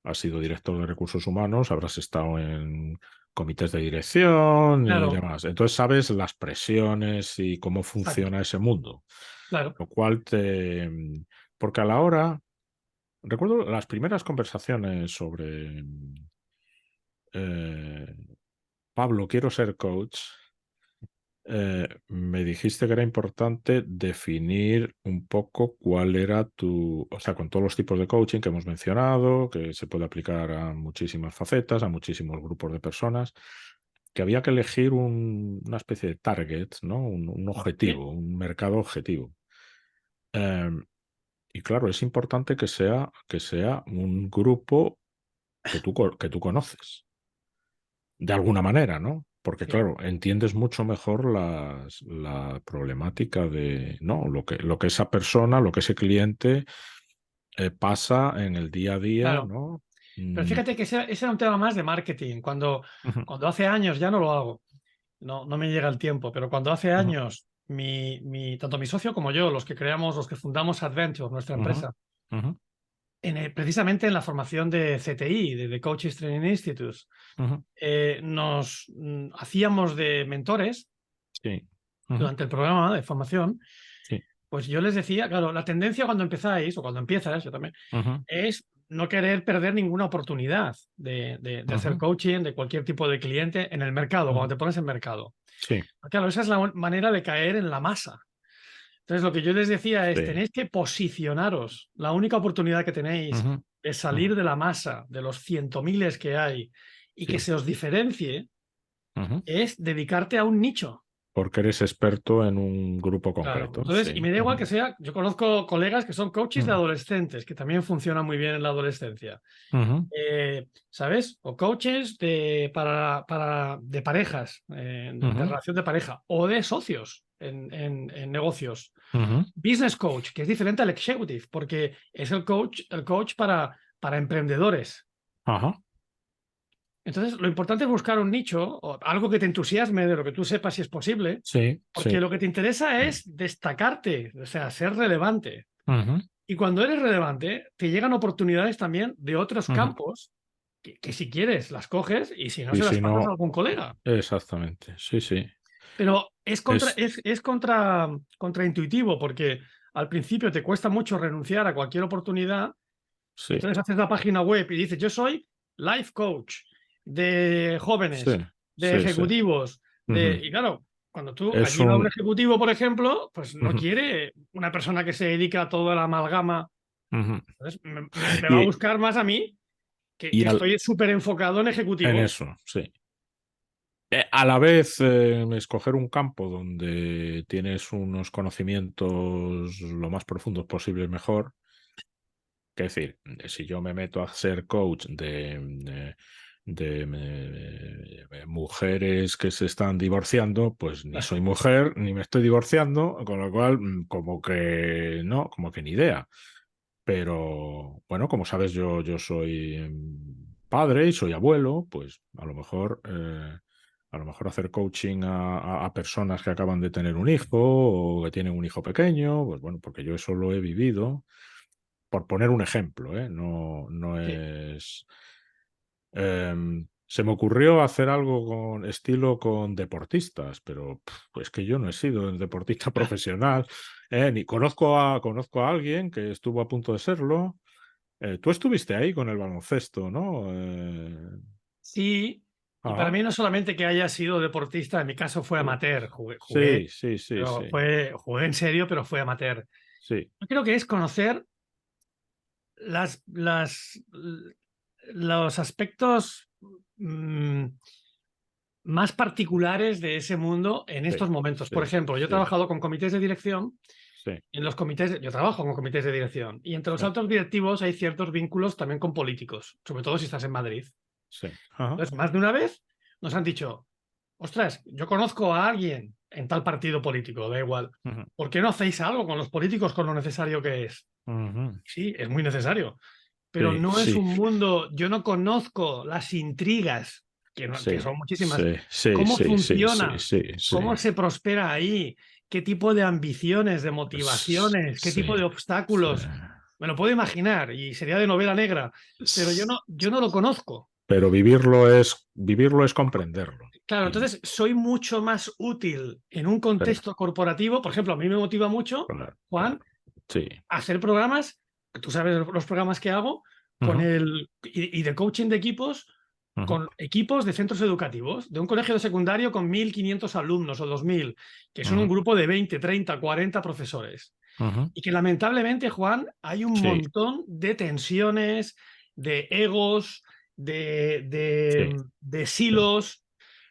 has sido director de recursos humanos, habrás estado en comités de dirección y Claro, demás. Entonces sabes las presiones y cómo exacto, funciona ese mundo, claro. lo cual porque a la hora, recuerdo las primeras conversaciones sobre eh, Pablo, quiero ser coach. Me dijiste que era importante definir un poco cuál era o sea, con todos los tipos de coaching que hemos mencionado, que se puede aplicar a muchísimas facetas, a muchísimos grupos de personas, que había que elegir una especie de target, ¿no? Un Sí, objetivo, un mercado objetivo. Em, y claro, es importante que sea un grupo que tú conoces de alguna manera, ¿no? Porque, sí, claro, entiendes mucho mejor la problemática de, ¿no? Lo que esa persona, lo que ese cliente pasa en el día a día, claro. ¿no? Pero Mm, fíjate que ese era un tema más de marketing. ujú, Cuando hace años ya no lo hago, no me llega el tiempo, pero cuando hace ujú, años tanto mi socio como yo, los que fundamos Adventure, nuestra ujú, empresa, ujú, precisamente en la formación de CTI, de Coaches Training Institutes, ujú. hacíamos de mentores Sí. Ujú, durante el programa de formación. sí. Pues yo les decía, claro, la tendencia cuando empezáis, o cuando empiezas, yo también, Ujú, es no querer perder ninguna oportunidad de hacer ujú, coaching de cualquier tipo de cliente en el mercado, ujú. cuando te pones en mercado. Sí, Claro, esa es la manera de caer en la masa. Entonces, lo que yo les decía es, sí. tenéis que posicionaros. La única oportunidad que tenéis Ujú, de ujú, salir de la masa, de los cientos miles que hay, y que sí. se os diferencie, Ujú. es dedicarte a un nicho. Porque eres experto en un grupo Claro, concreto, entonces, y sí. me da igual Ujú, que sea, yo conozco colegas que son coaches de ujú, adolescentes, que también funcionan muy bien en la adolescencia. ujú, ¿Sabes? O coaches de parejas, de ujú, relación de pareja, o de socios en negocios. ujú. Business coach, que es diferente al executive, porque es el coach para emprendedores. Ajá. Entonces, lo importante es buscar un nicho, o algo que te entusiasme, de lo que tú sepas si es posible, Sí, porque sí. lo que te interesa es destacarte, o sea, ser relevante. Ujú, Y cuando eres relevante, te llegan oportunidades también de otros ujú. campos que si quieres las coges y si no Y se las si pasas a no, algún colega. exactamente, sí, sí. Pero Es, es contraintuitivo porque al principio te cuesta mucho renunciar a cualquier oportunidad. sí, Entonces haces la página web y dices, yo soy life coach de sí, jóvenes, de sí, sí. ejecutivos, Ujú, y claro, Cuando tú, Es allí va un un... ejecutivo, por ejemplo, pues no Ujú, quiere una persona que se dedica a toda la amalgama. ujú. Entonces, me va a Y, buscar más a mí, que y estoy súper enfocado en en ejecutivos. eso, sí. A la vez, escoger un campo donde tienes unos conocimientos lo más profundos posible mejor. Es decir, si yo me meto a ser coach de mujeres que se están divorciando, pues ni soy mujer ni me estoy divorciando, con lo cual, como que no, como que ni idea. Pero bueno, como sabes, yo soy padre y soy abuelo, pues a lo mejor hacer coaching a personas que acaban de tener un hijo o que tienen un hijo pequeño, pues bueno, porque yo eso lo he vivido, por poner un ejemplo, ¿eh? No, no Sí. es. Se me ocurrió hacer algo con estilo con deportistas, pero pues que yo no he sido un deportista profesional, ni conozco a alguien que estuvo a punto de serlo. Tú estuviste ahí con el baloncesto, ¿no? Sí, y para Ajá. mí no solamente que haya sido deportista, en mi caso fue Sí, amateur, sí, sí, sí, pero sí, jugué en serio, pero fue amateur. sí, Yo creo que es conocer las, las, los aspectos mm, más particulares de ese mundo en sí, estos momentos. Por sí, ejemplo, yo he sí, trabajado con comités de dirección. sí, En los comités, yo trabajo con comités de dirección y entre los sí, altos directivos hay ciertos vínculos también con políticos, sobre todo si estás en Madrid. sí. Ajá. Entonces, más de una vez nos han dicho, ostras, yo conozco a alguien en tal partido político, da igual. Ujú, ¿Por qué no hacéis algo con los políticos con lo necesario que es? ujú. Sí, es muy necesario, pero Sí, no es sí, un mundo, yo no conozco las intrigas, que sí, son muchísimas, sí, sí, cómo sí, sí, sí, funciona, sí, sí, cómo se prospera ahí, qué tipo de ambiciones, de motivaciones, qué sí, tipo de sí. obstáculos. Me lo puedo imaginar y sería de novela negra, pero S- yo no lo conozco. Pero vivirlo es comprenderlo. Claro, Y, entonces soy mucho más útil en un pero, contexto corporativo. Por ejemplo, a mí me motiva mucho, claro, Juan, claro. Sí. hacer programas, tú sabes los programas que hago, Ujú, y de coaching de equipos ujú, con equipos de centros educativos, de un colegio de secundario con 1.500 alumnos o 2.000, que son un ujú, grupo de 20, 30, 40 profesores. ujú. Y que lamentablemente, Juan, hay un Sí, montón de tensiones, de egos, sí, de sí, silos.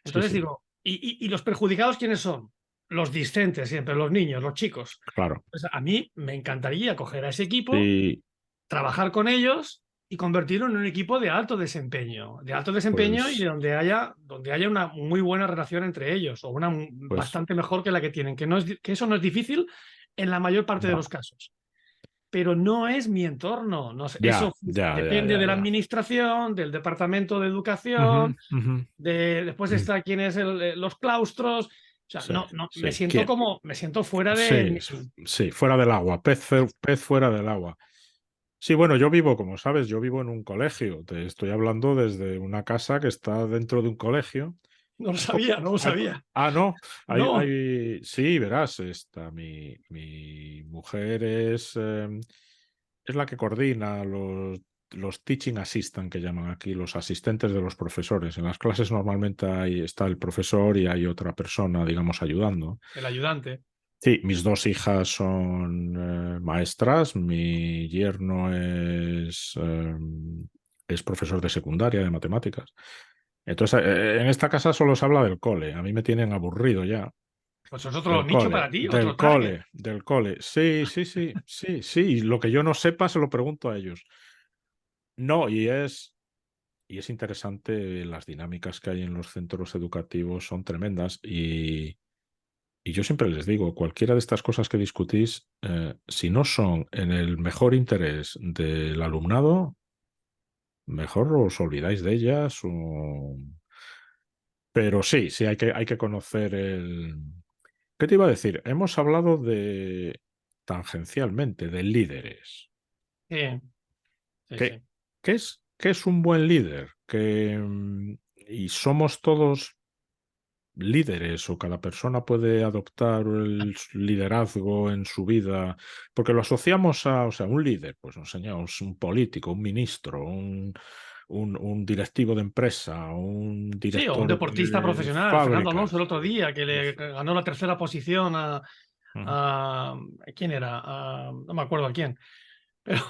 sí, Entonces sí, digo, ¿y los perjudicados quiénes son? Los discentes siempre, los niños, los chicos. claro. Pues a mí me encantaría coger a ese equipo, Sí, trabajar con ellos y convertirlo en un equipo de alto desempeño y pues, donde haya una muy buena relación entre ellos o una pues, bastante mejor que la que tienen, que eso no es difícil en la mayor parte de no. los casos. Pero no es mi entorno, no sé, Ya, eso ya, ya, depende ya, de la ya. administración, del departamento de Ujú, educación, ujú. después Mm, está quién es los claustros. O sea, sí, no, sí. me siento fuera de Sí, sí, fuera del agua, pez fuera del agua. Sí, bueno, yo vivo, como sabes, yo vivo en un colegio. Te estoy hablando desde una casa que está dentro de un colegio. no lo Hay sabía, no lo hay sabía. no, No, sí, verás, mi mujer es la que coordina los teaching assistant que llaman aquí, los asistentes de los profesores. En las clases normalmente está el profesor y hay otra persona, digamos, ayudando. el ayudante. Sí, mis dos hijas son maestras, mi yerno es profesor de secundaria de matemáticas. Entonces, en esta casa solo se habla del cole. A mí me tienen aburrido ya. Pues es otro Del nicho cole, para ti, otro del target. cole, del cole. Sí, sí, sí, sí, sí. Y lo que yo no sepa se lo pregunto a ellos. No, y es interesante las dinámicas que hay en los centros educativos, son tremendas. Y yo siempre les digo, cualquiera de estas cosas que discutís, si no son en el mejor interés del alumnado, mejor os olvidáis de ellas. Pero sí, sí, hay que conocer el... ¿Qué te iba a decir? Hemos hablado tangencialmente, de líderes. Sí, sí, ¿Qué, sí. qué es un buen líder? Y somos todos líderes o cada persona puede adoptar el liderazgo en su vida, porque lo asociamos a, o sea, un líder, pues nos enseñamos un político, un ministro, un directivo de empresa, un Sí, o un director deportista de profesional, Fernando fábrica. Alonso el otro día, que le Eso. ganó la tercera posición Ujú. a- ¿quién era? No me acuerdo a quién, pero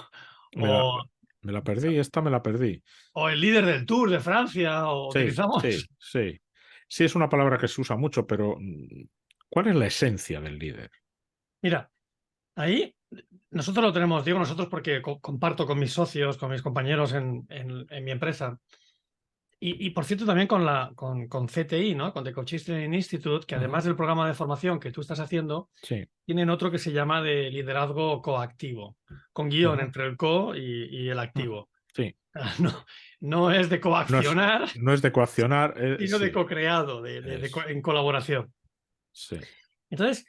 Me la, o, me la perdí, esta me la perdí. o el líder del Tour de Francia, o Sí, utilizamos. sí, sí. Sí, es una palabra que se usa mucho, pero ¿cuál es la esencia del líder? Mira, ahí nosotros lo tenemos, digo nosotros porque comparto con mis socios, con mis compañeros en mi empresa. Y por cierto, también con CTI, ¿no? Con The Coaches Training Institute, que Ujú. además del programa de formación que tú estás haciendo, Sí. tienen otro que se llama de liderazgo coactivo, con guión Ujú. entre el co y el Ujú. activo. Sí. No, no es de No es, coaccionar, no es de coaccionar, sino de sí, co-creado, eso. en colaboración. Sí. Entonces,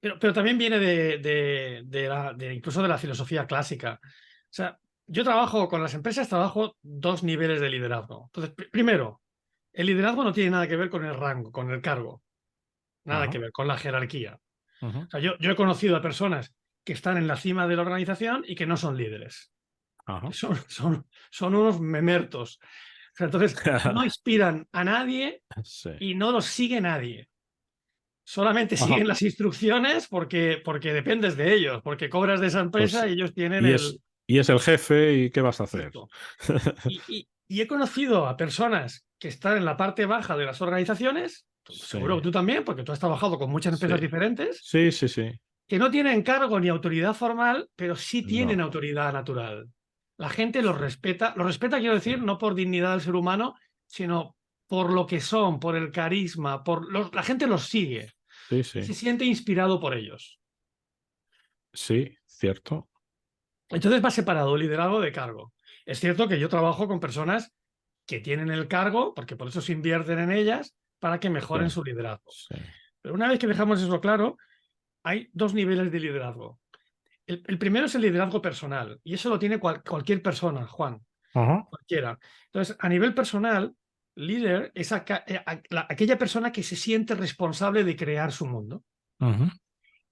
pero también viene incluso de la filosofía clásica. O sea, yo trabajo con las empresas, trabajo dos niveles de liderazgo. Entonces, primero, el liderazgo no tiene nada que ver con el rango, con el cargo, nada que Ajá. ver con la jerarquía. Ujú. O sea, yo he conocido a personas que están en la cima de la organización y que no son líderes, que Ajá. son unos memertos. O sea, entonces, no inspiran a nadie Sí. y no los sigue nadie. Solamente Ajá. siguen las instrucciones porque dependes de ellos, porque cobras de esa empresa Pues, y ellos tienen y el... es, y es el jefe, ¿y qué vas a hacer? Exacto. Y he conocido a personas que están en la parte baja de las organizaciones, seguro Sí, que tú también, porque tú has trabajado con muchas sí, empresas diferentes, sí, sí, sí. que no tienen cargo ni autoridad formal, pero sí tienen No, autoridad natural. La gente sí, los respeta, quiero sí, decir, no por dignidad del ser humano, sino por lo que son, por el carisma, la gente los sigue sí, y sí, se siente inspirado por ellos. sí, cierto. Entonces va separado el liderazgo de cargo. Es cierto que yo trabajo con personas que tienen el cargo, porque por eso se invierten en ellas, para que Sí, mejoren su liderazgo. sí. Pero una vez que dejamos eso claro, hay dos niveles de liderazgo. El primero es el liderazgo personal, y eso lo tiene cualquier persona, Juan, Ajá. cualquiera. Entonces, a nivel personal, líder es aquella persona que se siente responsable de crear su mundo Ujú,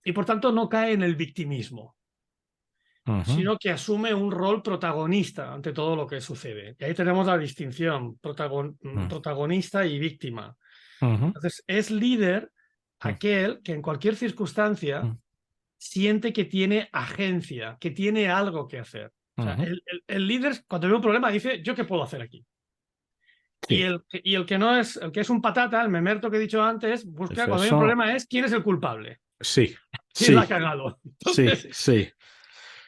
y por tanto no cae en el victimismo, ujú, sino que asume un rol protagonista ante todo lo que sucede. Y ahí tenemos la distinción, protagonista y víctima. ujú, Entonces, es líder ujú, aquel que en cualquier circunstancia ujú, siente que tiene agencia, que tiene algo que hacer. O sea, ujú. el líder, cuando ve un problema, dice, ¿yo qué puedo hacer aquí? Y Sí, el que no es, el que es un patata, el memerto que he dicho antes, busca, dice cuando hay un eso. problema, es quién es el culpable. Sí, ¿Quién la ha sí, cagado? sí, sí,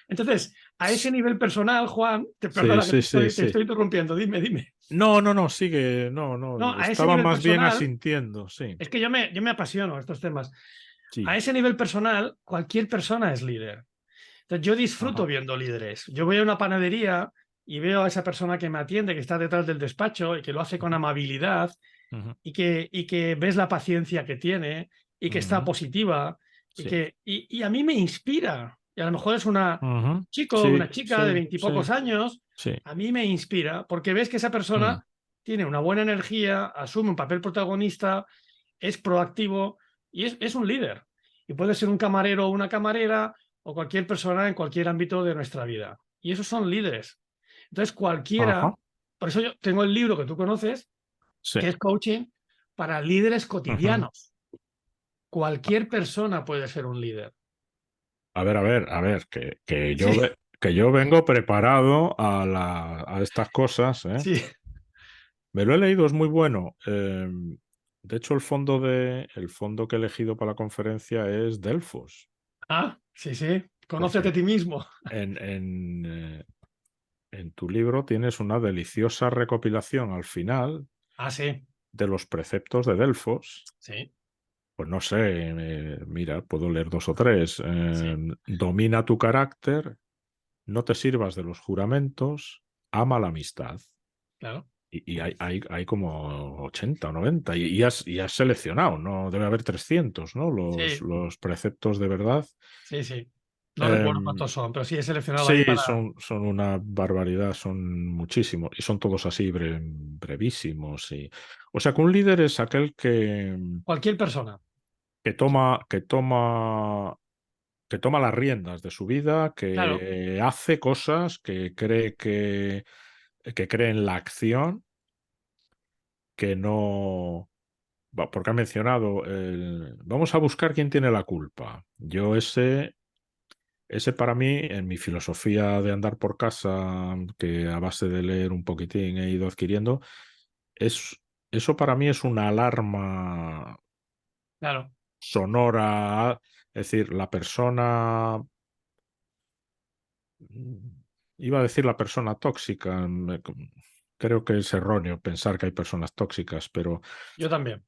Entonces, a ese nivel personal, Juan, sí, perdona que sí, sí, te sí. estoy interrumpiendo, dime. No, no, no, sigue, no, no, No, a ese estaba nivel más bien personal, asintiendo, sí, es que yo me apasiono a estos temas. A sí, ese nivel personal, cualquier persona es líder. Entonces, yo disfruto ajá, viendo líderes. Yo voy a una panadería y veo a esa persona que me atiende, que está detrás del despacho y que lo hace con amabilidad ujú, y que ves la paciencia que tiene y que está ujú, positiva sí, y a mí me inspira. Y a lo mejor es ujú, un chico, sí, una chica de sí, veintipocos sí, años, sí, a mí me inspira porque ves que esa mm, persona tiene una buena energía, asume un papel protagonista, es proactivo y es un líder. Y puede ser un camarero o una camarera o cualquier persona en cualquier ámbito de nuestra vida. Y esos son líderes. Entonces, cualquiera, ajá, por eso yo tengo el libro que tú conoces, sí, que es Coaching para líderes ujú. cotidianos. Cualquier persona puede ser un líder. A ver, que Sí, que yo vengo preparado a estas cosas, ¿eh? sí. Me lo he leído, es muy bueno. De hecho, el fondo que he elegido para la conferencia es Delfos, Ah, sí, sí. Conócete a porque ti mismo. en, en, eh, en tu libro tienes una deliciosa recopilación al final Ah, sí, de los preceptos de Delfos. sí, Pues no sé, mira, puedo leer dos o tres. sí, Domina tu carácter, no te sirvas de los juramentos, ama la amistad. claro. Y hay como 80 o 90 y has seleccionado, ¿no? Debe haber 300, ¿no? Sí, Los preceptos de verdad. sí, sí. No recuerdo Em, cuántos son, pero sí he seleccionado ahí sí, para. son una barbaridad, son muchísimos y son todos así brevísimos. O sea, que un líder es aquel Cualquier persona. que toma, que toma, que toma las riendas de su vida, Claro, que hace cosas, que cree que que cree en la acción, que no... Porque ha mencionado, vamos a buscar quién tiene la culpa. Yo ese para mí, en mi filosofía de andar por casa, que a base de leer un poquitín he ido adquiriendo, eso para mí es una alarma Claro, sonora. Es decir, la persona, iba a decir la persona tóxica, creo que es erróneo pensar que hay personas tóxicas, pero yo también.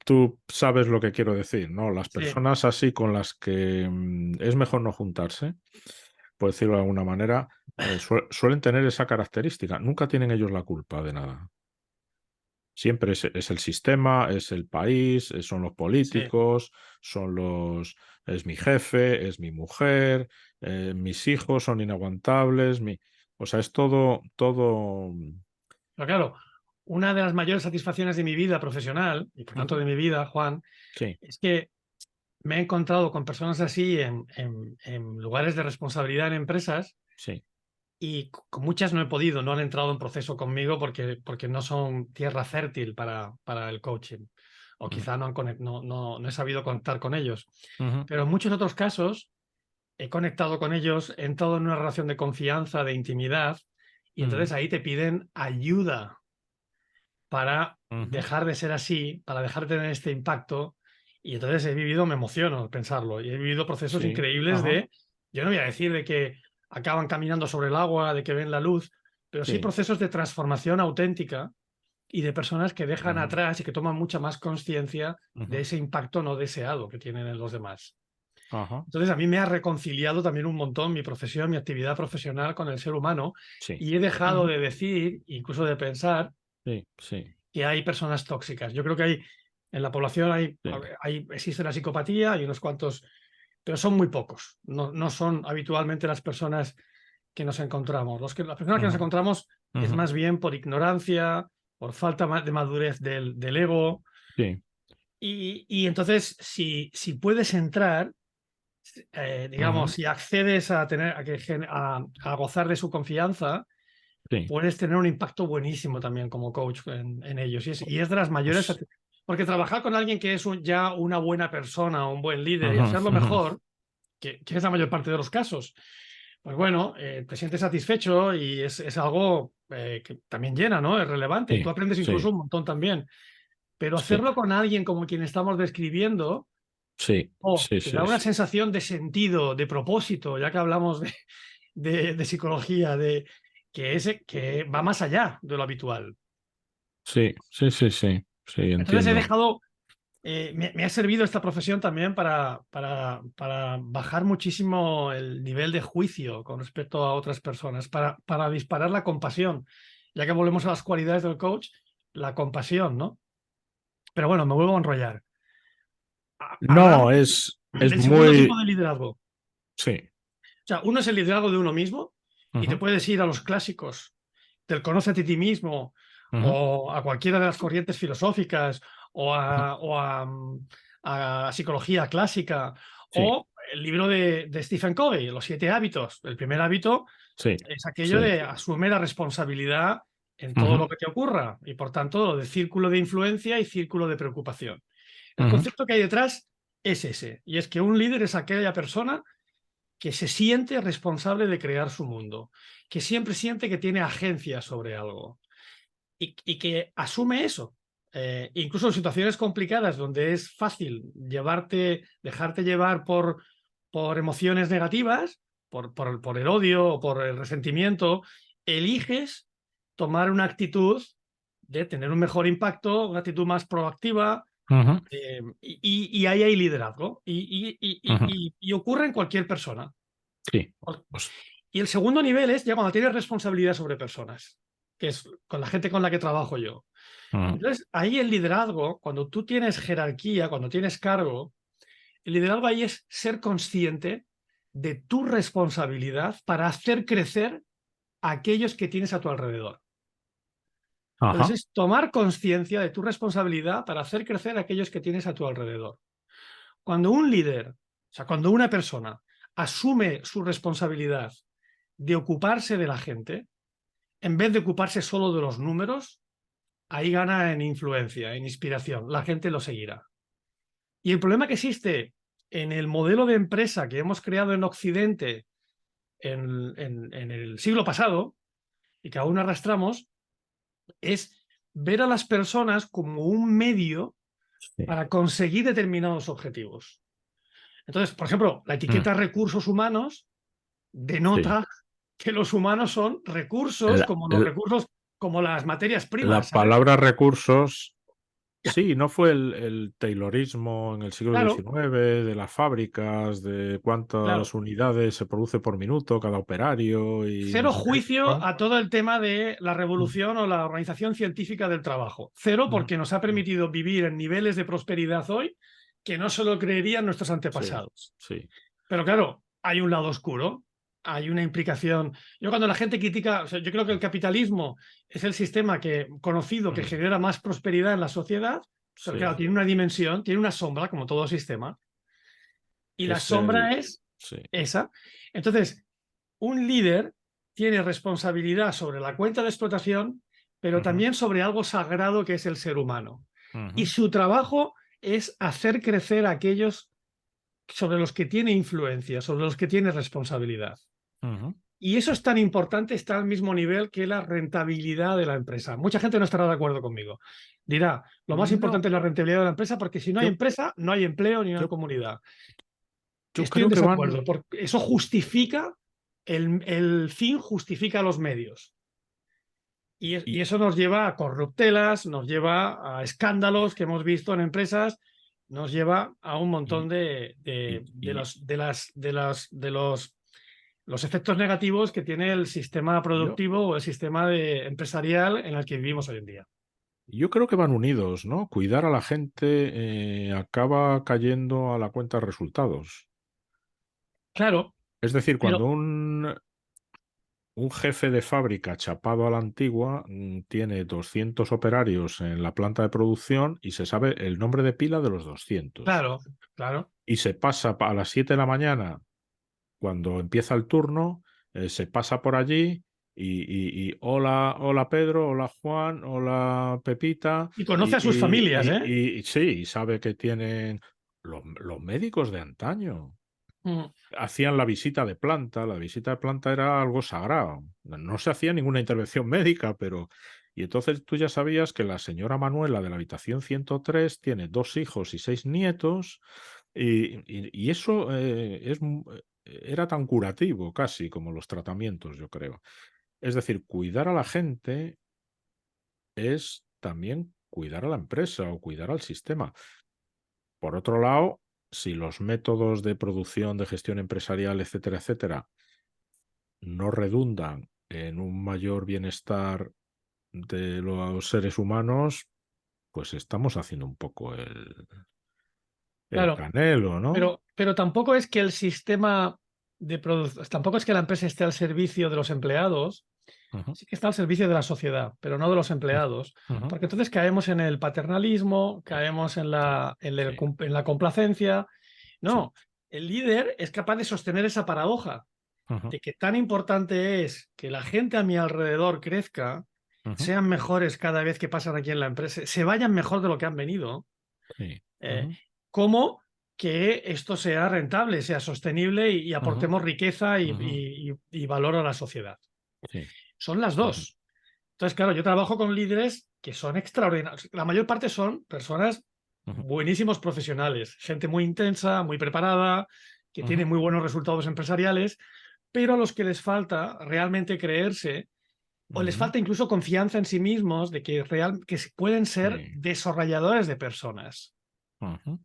tú sabes lo que quiero decir, ¿no? Las Sí, personas así con las que es mejor no juntarse, por decirlo de alguna manera, suelen tener esa característica. Nunca tienen ellos la culpa de nada. Siempre es el sistema, es el país, son los sí. políticos, es mi jefe, es mi mujer, mis hijos son inaguantables, o sea, es todo. Pero claro, una de las mayores satisfacciones de mi vida profesional, y por tanto Ujú. de mi vida, Juan, Sí, es que me he encontrado con personas así en lugares de responsabilidad en empresas sí. y con muchas no he podido, no han entrado en proceso conmigo porque no son tierra fértil para el coaching o Ujú, quizá no he sabido conectar con ellos. ujú, Pero en muchos otros casos he conectado con ellos, he entrado en una relación de confianza, de intimidad y ujú, entonces ahí te piden ayuda para ujú. dejar de ser así, para dejar de tener este impacto. Y entonces he vivido, me emociono al pensarlo, y he vivido procesos Sí, increíbles ajá, de, yo no voy a decir de que acaban caminando sobre el agua, de que ven la luz, pero sí sí. procesos de transformación auténtica y de personas que dejan Ujú, atrás y que toman mucha más conciencia de ujú, ese impacto no deseado que tienen en los demás. ajá, Entonces a mí me ha reconciliado también un montón mi profesión, mi actividad profesional con el ser humano sí. y he dejado Ujú, de decir, incluso de pensar, sí, sí, que hay personas tóxicas. Yo creo que hay, en la población sí. existe la psicopatía, hay unos cuantos, pero son muy pocos. No son habitualmente las personas que nos encontramos. Las personas que nos Ujú, encontramos es ujú, más bien por ignorancia, por falta de madurez del ego. sí. Y entonces, si puedes entrar, digamos, Ujú, si accedes a tener a gozar de su confianza, sí. puedes tener un impacto buenísimo también como coach en ellos. Y es de las mayores, Pues, porque trabajar con alguien que es ya una buena persona, un buen líder y ujú, hacerlo ujú, mejor, que es la mayor parte de los casos, pues bueno, te sientes satisfecho y es algo que también llena, ¿no? Es relevante y sí, tú aprendes sí, incluso un montón también. Pero sí, hacerlo con alguien como quien estamos describiendo, sí, sí, te da sí, una sí. sensación de sentido, de propósito, ya que hablamos de psicología, que va más allá de lo habitual. Sí, sí, sí, sí, sí, Entonces he entiendo. dejado, me ha servido esta profesión también para bajar muchísimo el nivel de juicio con respecto a otras personas, para disparar la compasión, ya que volvemos a las cualidades del coach, la compasión, ¿no? Pero bueno, me vuelvo a enrollar. Hablamos No, es del segundo tipo muy. de liderazgo. Sí. O sea, uno es el liderazgo de uno mismo y te Ujú, puedes ir a los clásicos del conócete a ti mismo ujú, o a cualquiera de las corrientes filosóficas o ujú. a psicología clásica Sí, o el libro de Stephen Covey, Los 7 hábitos. El primer hábito sí, es aquello sí. de asume la responsabilidad en todo Ujú, lo que te ocurra y por tanto de círculo de influencia y círculo de preocupación. El ujú, concepto que hay detrás es ese, y es que un líder es aquella persona que se siente responsable de crear su mundo, que siempre siente que tiene agencia sobre algo y que asume eso. Incluso en situaciones complicadas donde es fácil dejarte llevar por emociones negativas, por el odio o por el resentimiento, eliges tomar una actitud de tener un mejor impacto, una actitud más proactiva, ujú, y ahí hay liderazgo. ujú. Y ocurre en cualquier persona. Sí. Pues, Y el segundo nivel es ya cuando tienes responsabilidad sobre personas, que es con la gente con la que trabajo yo. ujú, Entonces, ahí el liderazgo, cuando tú tienes jerarquía, cuando tienes cargo, el liderazgo ahí es ser consciente de tu responsabilidad para hacer crecer a aquellos que tienes a tu alrededor. ajá. Entonces, es tomar conciencia de tu responsabilidad para hacer crecer a aquellos que tienes a tu alrededor. Cuando un líder, o sea, cuando una persona asume su responsabilidad de ocuparse de la gente, en vez de ocuparse solo de los números, ahí gana en influencia, en inspiración. La gente lo seguirá. Y el problema que existe en el modelo de empresa que hemos creado en Occidente en el siglo pasado y que aún arrastramos es ver a las personas como un medio Sí. para conseguir determinados objetivos. Entonces, por ejemplo, la etiqueta recursos humanos Sí. denota que los humanos son recursos, como los recursos, como las materias primas, La ¿sabes? palabra recursos, sí, no fue el taylorismo en el siglo Claro, XIX, de las fábricas, de cuántas claro. unidades se produce por minuto cada operario y no Cero sé qué, juicio ¿no? a todo el tema de la Mm, revolución o la organización científica del trabajo. Cero mm, porque nos ha mm. permitido vivir en niveles de prosperidad hoy que no se lo creerían nuestros Sí, antepasados. sí. Pero claro, hay un lado oscuro, hay una implicación. Yo cuando la gente critica, o sea, yo creo que el capitalismo es el sistema conocido que Mm, genera más prosperidad en la sociedad, pero claro, sí. tiene una dimensión, tiene una sombra, como todo sistema, y la Es el. sombra es Sí. esa. Entonces, un líder tiene responsabilidad sobre la cuenta de explotación, pero Ujú, también sobre algo sagrado que es el ser humano. Y ujú, su trabajo es hacer crecer a aquellos sobre los que tiene influencia, sobre los que tiene responsabilidad. ujú. Y eso es tan importante, está al mismo nivel que la rentabilidad de la empresa. Mucha gente no estará de acuerdo conmigo. Dirá, lo más No, importante es la rentabilidad de la empresa porque si no hay yo, empresa, no hay empleo ni una yo, comunidad. yo Estoy en creo que van. desacuerdo, porque eso justifica, el fin justifica los medios. Y Y, eso nos lleva a corruptelas, nos lleva a escándalos que hemos visto en empresas, nos lleva a un montón y, de, y, de, de y los, de, las, de los efectos negativos que tiene el sistema yo, productivo o el sistema empresarial en el que vivimos hoy en día. yo creo que van unidos, ¿no? Cuidar a la gente acaba cayendo a la cuenta de resultados. Claro, Es decir, pero cuando un jefe de fábrica chapado a la antigua tiene 200 operarios en la planta de producción y se sabe el nombre de pila de los 200. claro, claro. Y se pasa a las 7 de la mañana, cuando empieza el turno, se pasa por allí y hola, hola Pedro, hola Juan, hola Pepita, Y conoce a sus familias, ¿eh? y sí, y sabe que tienen los médicos de antaño. Mm. Hacían la visita de planta era algo sagrado. No se hacía ninguna intervención médica, pero. Y entonces tú ya sabías que la señora Manuela de la habitación 103 tiene 2 hijos y 6 nietos, y eso era tan curativo casi como los tratamientos, yo creo. Es decir, cuidar a la gente es también cuidar a la empresa o cuidar al sistema. Por otro lado, si los métodos de producción, de gestión empresarial, etcétera, etcétera, no redundan en un mayor bienestar de los seres humanos, pues estamos haciendo un poco el Claro, canelo, ¿no? pero tampoco es que el sistema de producción, tampoco es que la empresa esté al servicio de los empleados, Ujú, sí que está al servicio de la sociedad, pero no de los empleados, ujú. porque entonces caemos en el paternalismo, caemos Sí, en la complacencia. sí. No, el líder es capaz de sostener esa paradoja Ujú, de que tan importante es que la gente a mi alrededor crezca, ujú. sean mejores cada vez que pasan aquí en la empresa, se vayan mejor de lo que han venido, Sí. eh, Ujú, como que esto sea rentable, sea sostenible y ujú, aportemos riqueza ujú. y valor a la sociedad. Sí. Son las Ujú, dos. Entonces, claro, yo trabajo con líderes que son extraordinarios. La mayor parte son personas ujú, buenísimos profesionales, gente muy intensa, muy preparada, que tiene ujú, muy buenos resultados empresariales, pero a los que les falta realmente creerse o les ujú. falta incluso confianza en sí mismos de que pueden ser Sí. desarrolladores de personas. Ujú.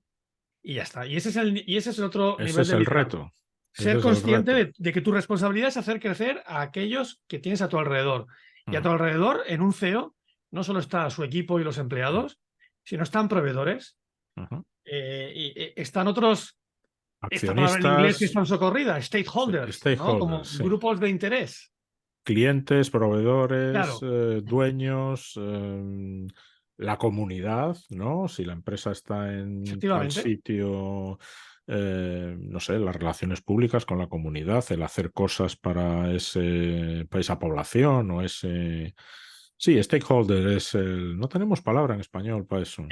Y ya está. Y ese es el otro Ese nivel es de el liderazgo. reto. Ese Ser es el consciente reto. de que tu responsabilidad es hacer crecer a aquellos que tienes a tu alrededor. Y a Ujú, tu alrededor, en un CEO, no solo está su equipo y los empleados, sino están proveedores. ujú. Están otros, esta palabra en inglés que es Accionistas, tan socorrida, sí, stakeholders, ¿no? stakeholders, Como sí. grupos de interés. Clientes, proveedores, Claro, dueños, la comunidad, ¿no? Si la empresa está en tal efectivamente. sitio, no sé, las relaciones públicas con la comunidad, el hacer cosas para esa población o ese... Sí, stakeholder es el... No tenemos palabra en español para eso.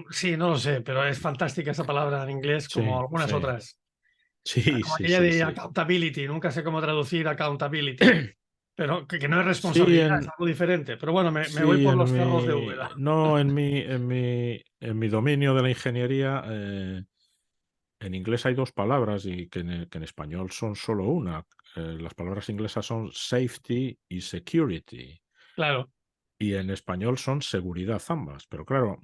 Sí, no lo sé, pero es fantástica esa palabra en inglés como Sí, algunas sí, otras. sí, Como sí, aquella sí, de sí. accountability, nunca sé cómo traducir accountability, pero que no es Sí, responsabilidad, es algo diferente. Pero bueno, me voy sí, por los cerros de Úbeda. no, en mi dominio de la ingeniería, en inglés hay dos palabras y que en español son solo una. Las palabras inglesas son safety y security. Claro, Y en español son seguridad ambas. Pero claro,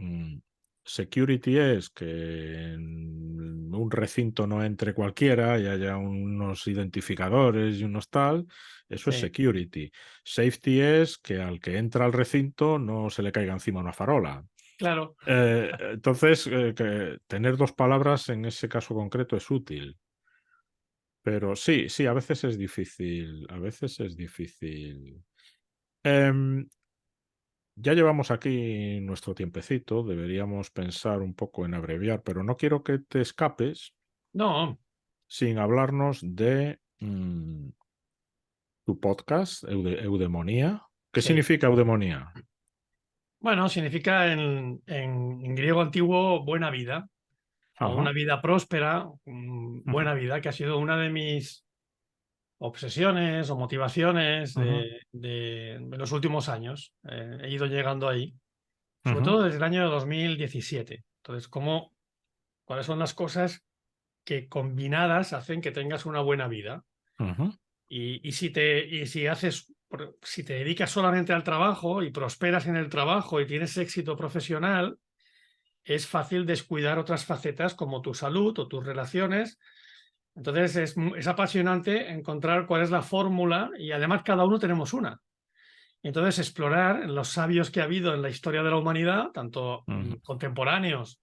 security es que en un recinto no entre cualquiera y haya unos identificadores y unos tal. Eso es sí, security. Safety es que al que entra al recinto no se le caiga encima una farola. claro. Entonces, que tener dos palabras en ese caso concreto es útil. Pero sí, sí, a veces es difícil. A veces es difícil. Em, Ya llevamos aquí nuestro tiempecito, deberíamos pensar un poco en abreviar, pero no quiero que te escapes No, sin hablarnos de tu podcast, Eudemonía. ¿Qué sí. significa eudemonía? Bueno, significa en griego antiguo buena vida o una Ajá, vida próspera, ujú, buena vida, que ha sido una de mis obsesiones o motivaciones ujú, de los últimos años. He ido llegando ahí, sobre ujú, todo desde el año 2017. Entonces, ¿cuáles son las cosas que combinadas hacen que tengas una buena vida? ujú, Si te dedicas solamente al trabajo y prosperas en el trabajo y tienes éxito profesional, es fácil descuidar otras facetas como tu salud o tus relaciones. Entonces es apasionante encontrar cuál es la fórmula y además cada uno tenemos una. Entonces explorar los sabios que ha habido en la historia de la humanidad, tanto ujú, contemporáneos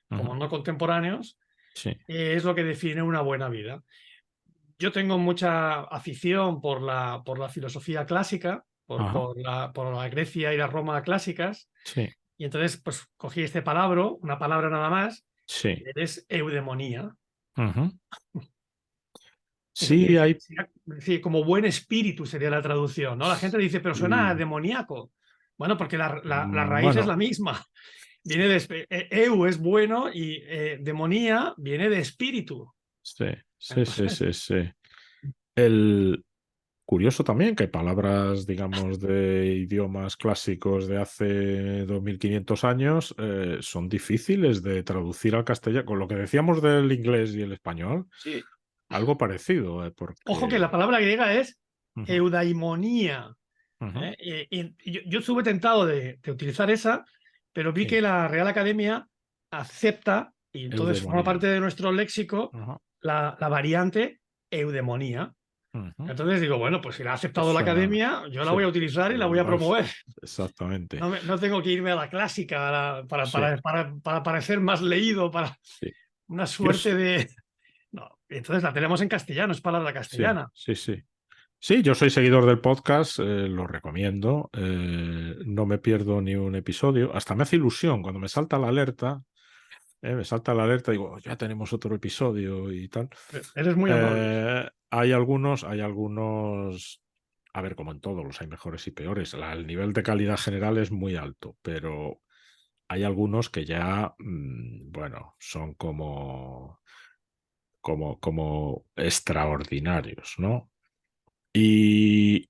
como ujú. no contemporáneos, Sí, es lo que define una buena vida. Yo tengo mucha afición por la filosofía clásica, ajá, por la Grecia y la Roma clásicas, sí, y entonces pues cogí este palabra, una palabra nada más, sí, que es eudemonía, ujú. que Sí, hay... sería, sí, como buen espíritu sería la traducción, ¿no? La gente dice, pero suena a Sí, demoníaco. Bueno, porque la raíz es bueno, la misma. Viene eu es bueno y demonía viene de espíritu. sí, sí, sí, Entonces, sí, sí. El, Curioso también que palabras, digamos, de idiomas clásicos de hace 2500 años son difíciles de traducir al castellano. Con lo que decíamos del inglés y el español, sí. algo parecido, Ojo que la porque... palabra griega es Ujú, eudaimonía. ujú, Y yo estuve tentado de utilizar esa, pero vi sí, que la Real Academia acepta, y entonces forma eudemonía. parte de nuestro léxico, Ajá, la variante eudemonía. ujú. Entonces digo, bueno, pues si la ha Pues aceptado la suena, academia, yo la sí, voy a utilizar y la voy a igual, promover. exactamente. No tengo que irme a la clásica Sí, para parecer más leído, para sí. una Yo, suerte de... No, entonces la tenemos en castellano, es palabra sí, castellana. sí, sí. Sí, yo soy seguidor del podcast, lo recomiendo, no me pierdo ni un episodio, hasta me hace ilusión cuando me salta la alerta, digo, ya tenemos otro episodio y tal. Eres muy amable. Hay algunos, a ver, como en todos los hay mejores y peores, el nivel de calidad general es muy alto, pero hay algunos que ya, bueno, son como extraordinarios, ¿no? Y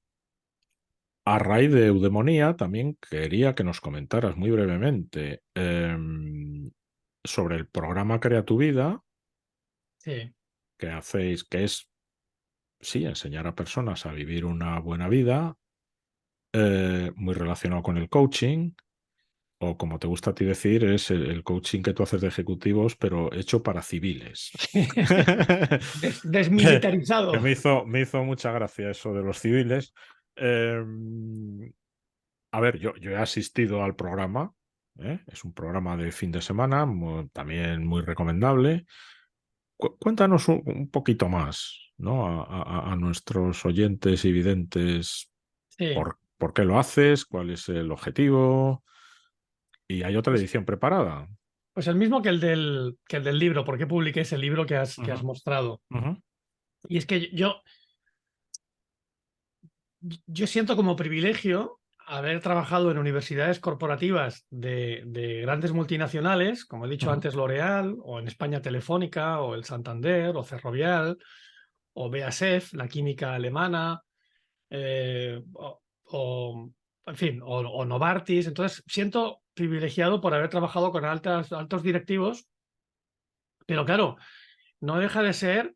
a raíz de eudemonía, también quería que nos comentaras muy brevemente sobre el programa Crea tu Vida Sí. que hacéis, que es, sí, enseñar a personas a vivir una buena vida, muy relacionado con el coaching, o como te gusta a ti decir, es el coaching que tú haces de ejecutivos, pero hecho para civiles. Que Desmilitarizado. me hizo mucha gracia eso de los civiles. Em, A ver, yo he asistido al programa, ¿eh? Es un programa de fin de semana, también muy recomendable. Cuéntanos un poquito más, ¿no? A nuestros oyentes y videntes, Sí. por qué lo haces, cuál es el objetivo. Y hay otra Pues edición preparada. Pues el mismo que el del libro, ¿por qué publiqué ese libro que has mostrado? Ujú. Y es que yo siento como privilegio haber trabajado en universidades corporativas de grandes multinacionales, como he dicho Ujú. antes, L'Oréal, o en España Telefónica, o el Santander, o Ferrovial, o BASF, la química alemana, en fin, o Novartis. Entonces, siento privilegiado por haber trabajado con altos directivos, pero claro, no deja de ser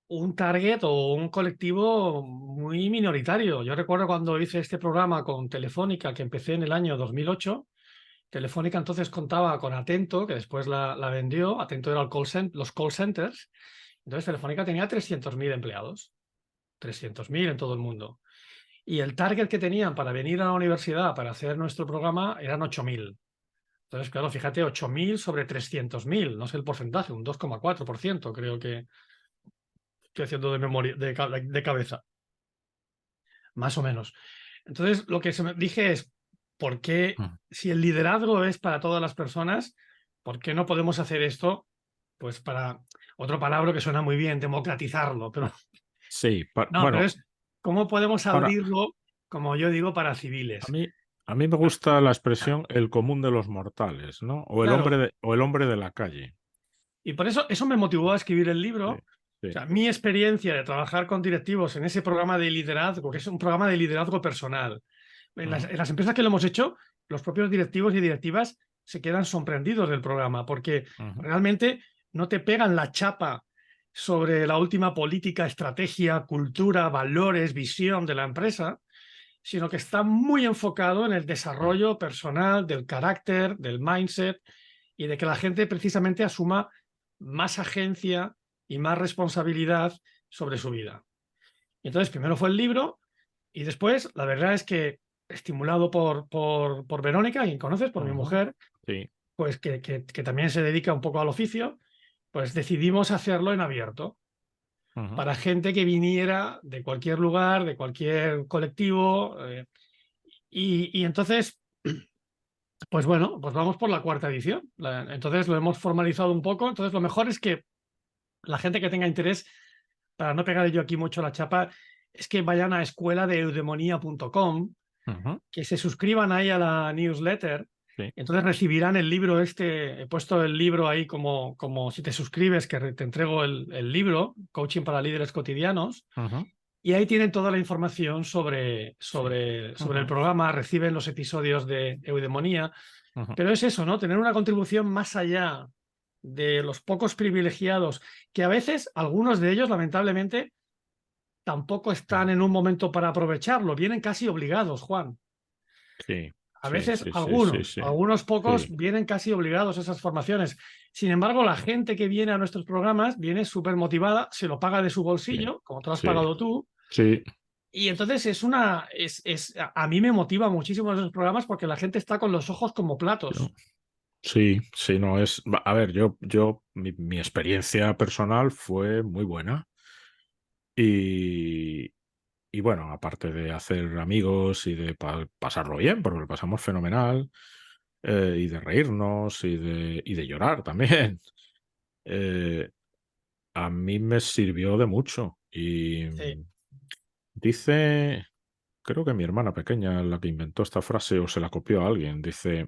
un target o un colectivo muy minoritario. Yo recuerdo cuando hice este programa con Telefónica, que empecé en el año 2008. Telefónica entonces contaba con Atento, que después la vendió. Atento era los call centers. Entonces Telefónica tenía 300.000 empleados, 300.000 en todo el mundo. Y el target que tenían para venir a la universidad para hacer nuestro programa eran 8.000. Entonces, claro, fíjate, 8.000 sobre 300.000, no sé el porcentaje, un 2,4% creo que estoy haciendo de memoria, de cabeza, más o menos. Entonces, lo que dije es, ¿por qué, Ujú. si el liderazgo es para todas las personas, por qué no podemos hacer esto? Pues para otro palabra que suena muy bien, democratizarlo, pero Sí, no, pero bueno, es cómo podemos ahora abrirlo, como yo digo, para a civiles. mí, a mí me gusta la expresión el común de los mortales, ¿no? Claro, O el hombre de la calle. y por eso me motivó a escribir el libro. Sí, O sí. sea, mi experiencia de trabajar con directivos en ese programa de liderazgo, que es un programa de liderazgo personal. En las, Ujú. en las empresas que lo hemos hecho, los propios directivos y directivas se quedan sorprendidos del programa, porque Ujú. realmente no te pegan la chapa sobre la última política, estrategia, cultura, valores, visión de la empresa, sino que está muy enfocado en el Mm. desarrollo personal, del carácter, del mindset y de que la gente precisamente asuma más agencia y más responsabilidad sobre su vida. Y entonces, primero fue el libro y después, la verdad es que, estimulado por Verónica, quien conoces, por mi Ujú. mujer, Sí. pues que también se dedica un poco al oficio, pues decidimos hacerlo en abierto Ujú. para gente que viniera de cualquier lugar, de cualquier colectivo. Y entonces, pues bueno, pues vamos por la cuarta edición. Entonces lo hemos formalizado un poco. Entonces lo mejor es que la gente que tenga interés, para no pegar yo aquí mucho la chapa, es que vayan a escueladeeudemonía.com, Ujú. que se suscriban ahí a la newsletter. Sí. Entonces recibirán el libro este. He puesto el libro ahí como si te suscribes, que te entrego el libro, Coaching para Líderes Cotidianos. Ujú. Y ahí tienen toda la información sobre, Sí. sobre, sobre el Ujú. programa, reciben los episodios de Eudemonía. Ujú. Pero es eso, ¿no? Tener una contribución más allá de los pocos privilegiados, que a veces algunos de ellos, lamentablemente, tampoco están en un momento para aprovecharlo, vienen casi obligados, Juan. Sí, A sí, veces sí, sí, sí, algunos, sí, algunos pocos sí, vienen casi obligados a esas formaciones. Sin embargo, la gente que viene a nuestros programas viene súper motivada, se lo paga de su sí, bolsillo, como tú lo has sí, pagado tú, sí. y entonces a mí me motiva muchísimo esos programas porque la gente está con los ojos como Yo- platos. Sí, sí, no es. A ver, mi experiencia personal fue muy buena. Y, y bueno, aparte de hacer amigos y de pasarlo bien, porque lo pasamos fenomenal, y de reírnos y de llorar también, eh, a mí me sirvió de mucho. Y Sí, dice, creo que mi hermana pequeña, la que inventó esta frase o se la copió a alguien, dice,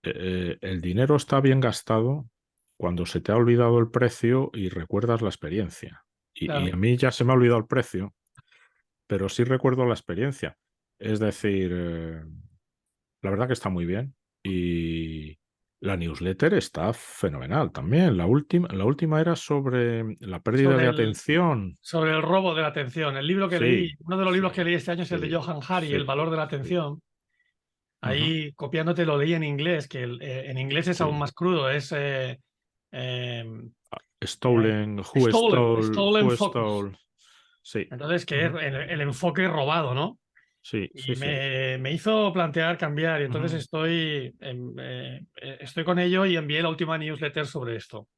el dinero está bien gastado cuando se te ha olvidado el precio y recuerdas la experiencia. Y a claro. mí ya se me ha olvidado el precio, pero sí recuerdo la experiencia. Es decir, la verdad que está muy bien. Y la newsletter está fenomenal también. La última era sobre la pérdida Sobre de el, atención. sobre el robo de la atención. El libro que leí, Sí, uno de los libros que sí, leí este año es el de sí, Johan Hari, sí, El valor de la sí. atención. Ujú. Ahí copiándote lo leí en inglés, que en inglés es aún Sí. más crudo, es eh, Stolen, stolen who focus. stole. Sí. Entonces, que es Ujú. el enfoque robado, ¿no? Sí, sí, Y sí. me hizo plantear cambiar, y entonces Ujú. estoy con ello y envié la última newsletter sobre esto.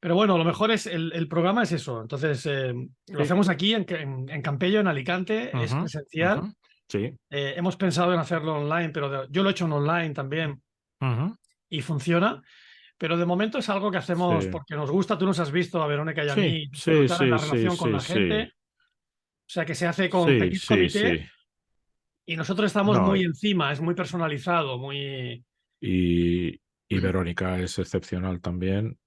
Pero bueno, lo mejor es el programa es eso. Entonces, lo Sí. hacemos aquí en Campello, en Alicante, es Ujú, ujú. presencial. Sí. Hemos pensado en hacerlo online, pero yo lo he hecho en online también Ujú. y funciona. pero de momento es algo que hacemos sí, porque nos gusta. Tú nos has visto, a Verónica y a sí, mí, sí, disfrutar en la sí, sí, relación con sí, la sí, gente. O sea, que se hace con sí, petit sí, comité sí. y nosotros estamos No, muy encima, es muy personalizado, muy... y, y Verónica es excepcional también,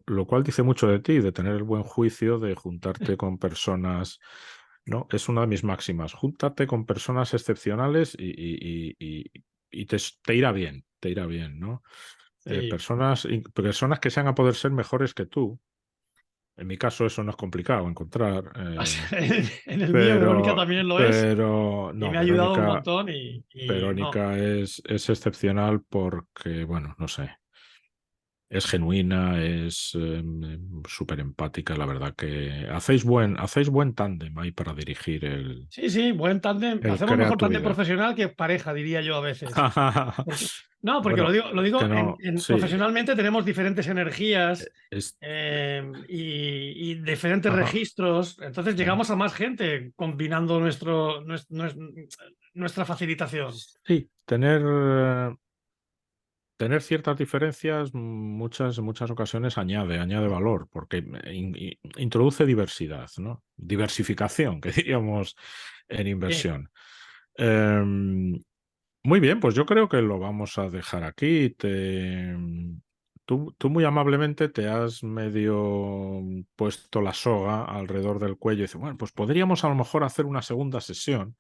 lo cual dice mucho de ti, de tener el buen juicio de juntarte con personas, ¿no? Es una de mis máximas, júntate con personas excepcionales y te irá bien, ¿no? Sí. Personas que sean a poder ser mejores que tú. En mi caso eso no es complicado encontrar, En el mío, Verónica también lo es y no, me ha ayudado un montón y no. Verónica es excepcional porque, bueno, no sé, es genuina, es súper empática, la verdad que hacéis buen tándem ahí para dirigir Sí, sí, buen tándem. el Hacemos Crea mejor tu tándem vida. profesional que pareja, diría yo a veces. No, porque Bueno, lo es digo que no, sí, profesionalmente tenemos diferentes energías es, y diferentes ajá, registros, entonces sí. llegamos a más gente combinando nuestra facilitación. Sí, tener ciertas diferencias, en muchas ocasiones añade valor, porque introduce diversidad, ¿no? Diversificación, que diríamos en Sí, inversión. Em, Muy bien, pues yo creo que lo vamos a dejar aquí. Tú muy amablemente te has medio puesto la soga alrededor del cuello y dices, bueno, pues podríamos a lo mejor hacer una segunda sesión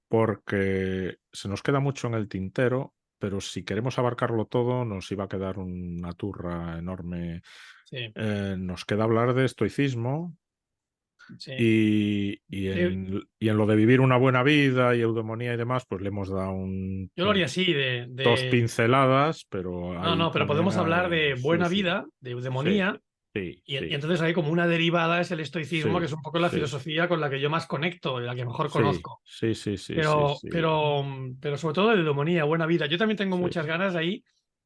porque se nos queda mucho en el tintero, pero si queremos abarcarlo todo nos iba a quedar una turra enorme. sí, Nos queda hablar de estoicismo, sí. y en lo de vivir una buena vida y eudemonía y demás, pues le hemos dado Yo lo haría así, dos pinceladas, pero No, ahí no, pero también podemos hablar hay... de Sí, buena sí, vida, de sí, eudemonía, sí, y sí, entonces hay como una derivada, es el estoicismo, que sí, es un poco la sí, filosofía con la que yo más conecto, la que mejor sí, conozco. sí, sí, sí, sí, Pero, sí, pero, pero sobre todo de eudemonía, buena vida. Yo también tengo sí. muchas ganas ahí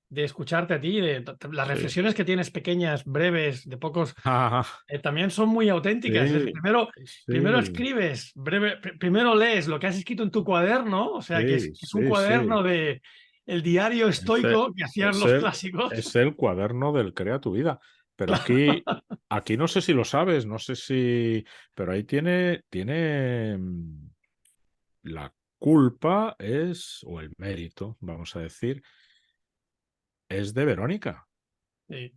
de escucharte a ti, de las Sí. reflexiones que tienes pequeñas, breves, de pocos, Ah, también son muy auténticas. Es decir, sí, primero sí, escribes, primero lees lo que has escrito en tu cuaderno, o sea, sí, que es un sí, sí. cuaderno de el diario Ese, estoico que hacían es los el, clásicos. es el cuaderno del Crea tu vida. Pero aquí no sé si lo sabes, no sé si, pero ahí tiene la culpa o el mérito, vamos a decir, es de Verónica. Sí,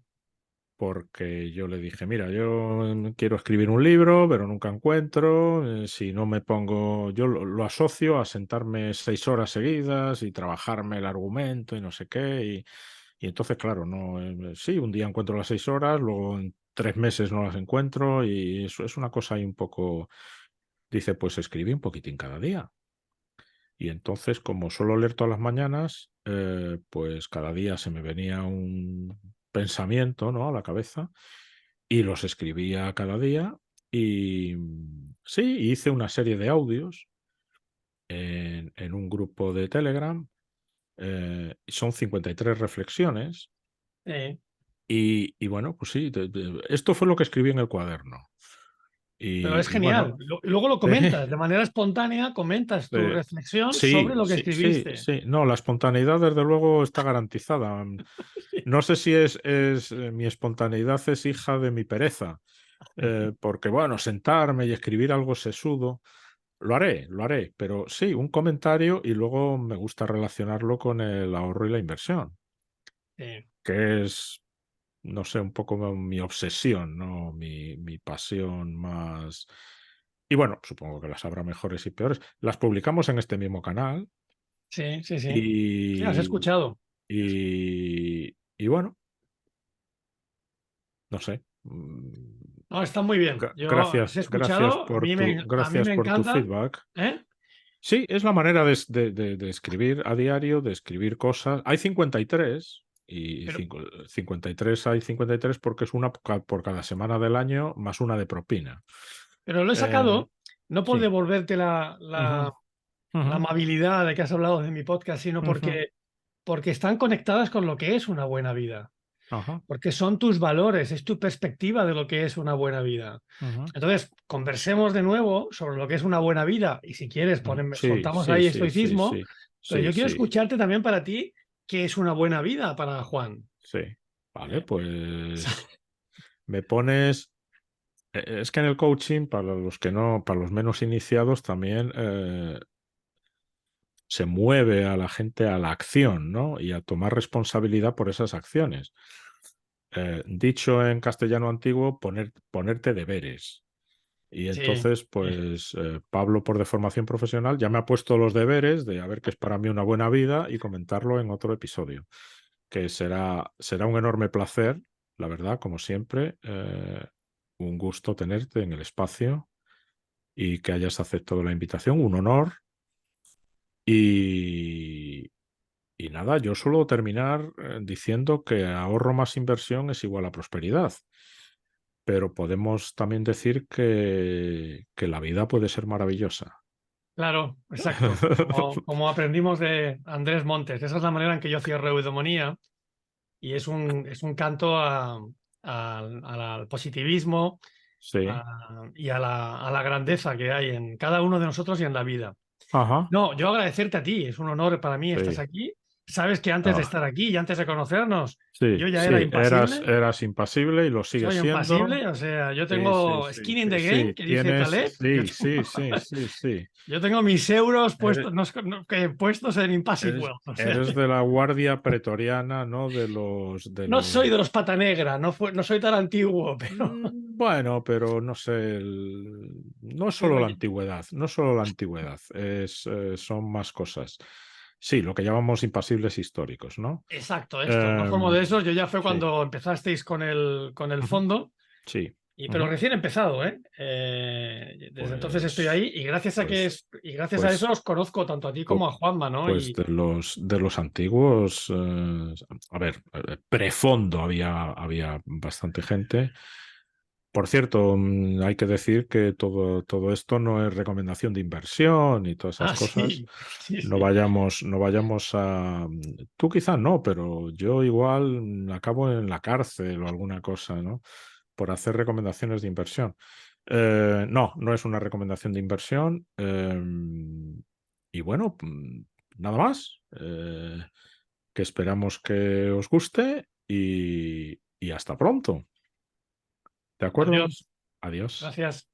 Porque yo le dije, mira, yo quiero escribir un libro, pero nunca encuentro. Si no me pongo, yo lo asocio a sentarme 6 horas seguidas y trabajarme el argumento y no sé qué. Y entonces, claro, no, sí, un día encuentro las 6 horas, luego en 3 meses no las encuentro y eso es una cosa ahí un poco. Dice, pues escribí un poquitín cada día. Y entonces, como suelo leer todas las mañanas, pues cada día se me venía un pensamiento, ¿no?, a la cabeza y los escribía cada día. Y sí, hice una serie de audios en un grupo de Telegram. Son 53 reflexiones. sí. Y bueno, pues sí, esto fue lo que escribí en el cuaderno. Pero es Y genial. bueno, Y luego lo comentas, de manera espontánea, comentas tu Eh, reflexión sobre sí, lo que sí, sí, escribiste. sí. No, la espontaneidad desde luego está garantizada. No sé si mi espontaneidad es hija de mi pereza, porque bueno, sentarme y escribir algo sesudo, lo haré, pero sí, un comentario y luego me gusta relacionarlo con el ahorro y la inversión, Sí, que es, no sé, un poco mi obsesión, ¿no? Mi pasión más. Y bueno, supongo que las habrá mejores y peores. Las publicamos en este mismo canal. sí, sí, sí. Sí, has Y, escuchado. y bueno, no sé. No, está muy bien. Yo las he Gracias escuchado, por a mí gracias me por tu encantan. feedback. ¿Eh? Sí, es la manera de escribir a diario, de escribir cosas. Hay 53 y Pero, 53 hay 53 porque es una por cada semana del año más una de propina. pero lo he Eh, sacado, no por sí. devolverte Ujú, la ujú, amabilidad de que has hablado de mi podcast, sino ujú. porque están conectadas con lo que es una buena vida. Ajá, Porque son tus valores, es tu perspectiva de lo que es una buena vida. ujú, Entonces, conversemos de nuevo sobre lo que es una buena vida y si quieres, ujú. Sí, soltamos sí, ahí sí, sí, estoicismo, sí, pero sí, yo quiero sí, escucharte también para ti qué es una buena vida para Juan. Sí. Vale, O sea, pues me pones. Es que en el coaching, para los que no, para los menos iniciados, también se mueve a la gente a la acción, ¿no? Y a tomar responsabilidad por esas acciones. Dicho en castellano antiguo, ponerte deberes. Y sí, entonces, pues Pablo, por deformación profesional, ya me ha puesto los deberes de a ver qué es para mí una buena vida y comentarlo en otro episodio, que será un enorme placer, la verdad, como siempre. Un gusto tenerte en el espacio y que hayas aceptado la invitación, un honor. Y, y nada, yo suelo terminar diciendo que ahorro más inversión es igual a prosperidad, pero podemos también decir que la vida puede ser maravillosa. claro, exacto. Como aprendimos de Andrés Montes. Esa es la manera en que yo cierro Eudemonía y es un canto al positivismo Sí, y a la grandeza que hay en cada uno de nosotros y en la vida. ajá, No, yo agradecerte a ti, es un honor para mí estás sí. aquí. Sabes que antes de Ah, estar aquí y antes de conocernos, sí, yo ya era sí, impasible. eras impasible y lo sigues Soy siendo. impasible, o sea, yo Sí, sí, tengo sí, skin in sí, the game, sí, que dice tienes, Taleb. sí, sí, sí, sí, sí. Yo tengo mis euros Eres, puestos, puestos en Impassive eres, Wealth. O sea, eres de la guardia pretoriana, ¿no? De los. no soy de los pata negra, no soy tan antiguo, pero, Bueno, pero no sé, no es solo pero la antigüedad, no es solo la antigüedad, son más cosas. Sí, lo que llamamos impasibles históricos, ¿no? exacto, esto. No formo Em, de esos. Yo ya fue sí, cuando empezasteis con el ujú, fondo. sí, Pero ujú. recién empezado, ¿eh? Desde entonces estoy Pues, ahí y gracias a pues, eso pues, os conozco tanto a ti como pu- a Juanma, ¿no? pues de los antiguos, a ver, prefondo había bastante gente. Por cierto, hay que decir que todo esto no es recomendación de inversión y todas esas cosas. Sí, sí, No sí. vayamos, no vayamos a. Tú quizás no, pero yo igual acabo en la cárcel o alguna cosa, ¿no? Por hacer recomendaciones de inversión. No, no es una recomendación de inversión. Y bueno, nada más. Que esperamos que os guste y hasta pronto. ¿De acuerdo? Adiós. Adiós. Gracias.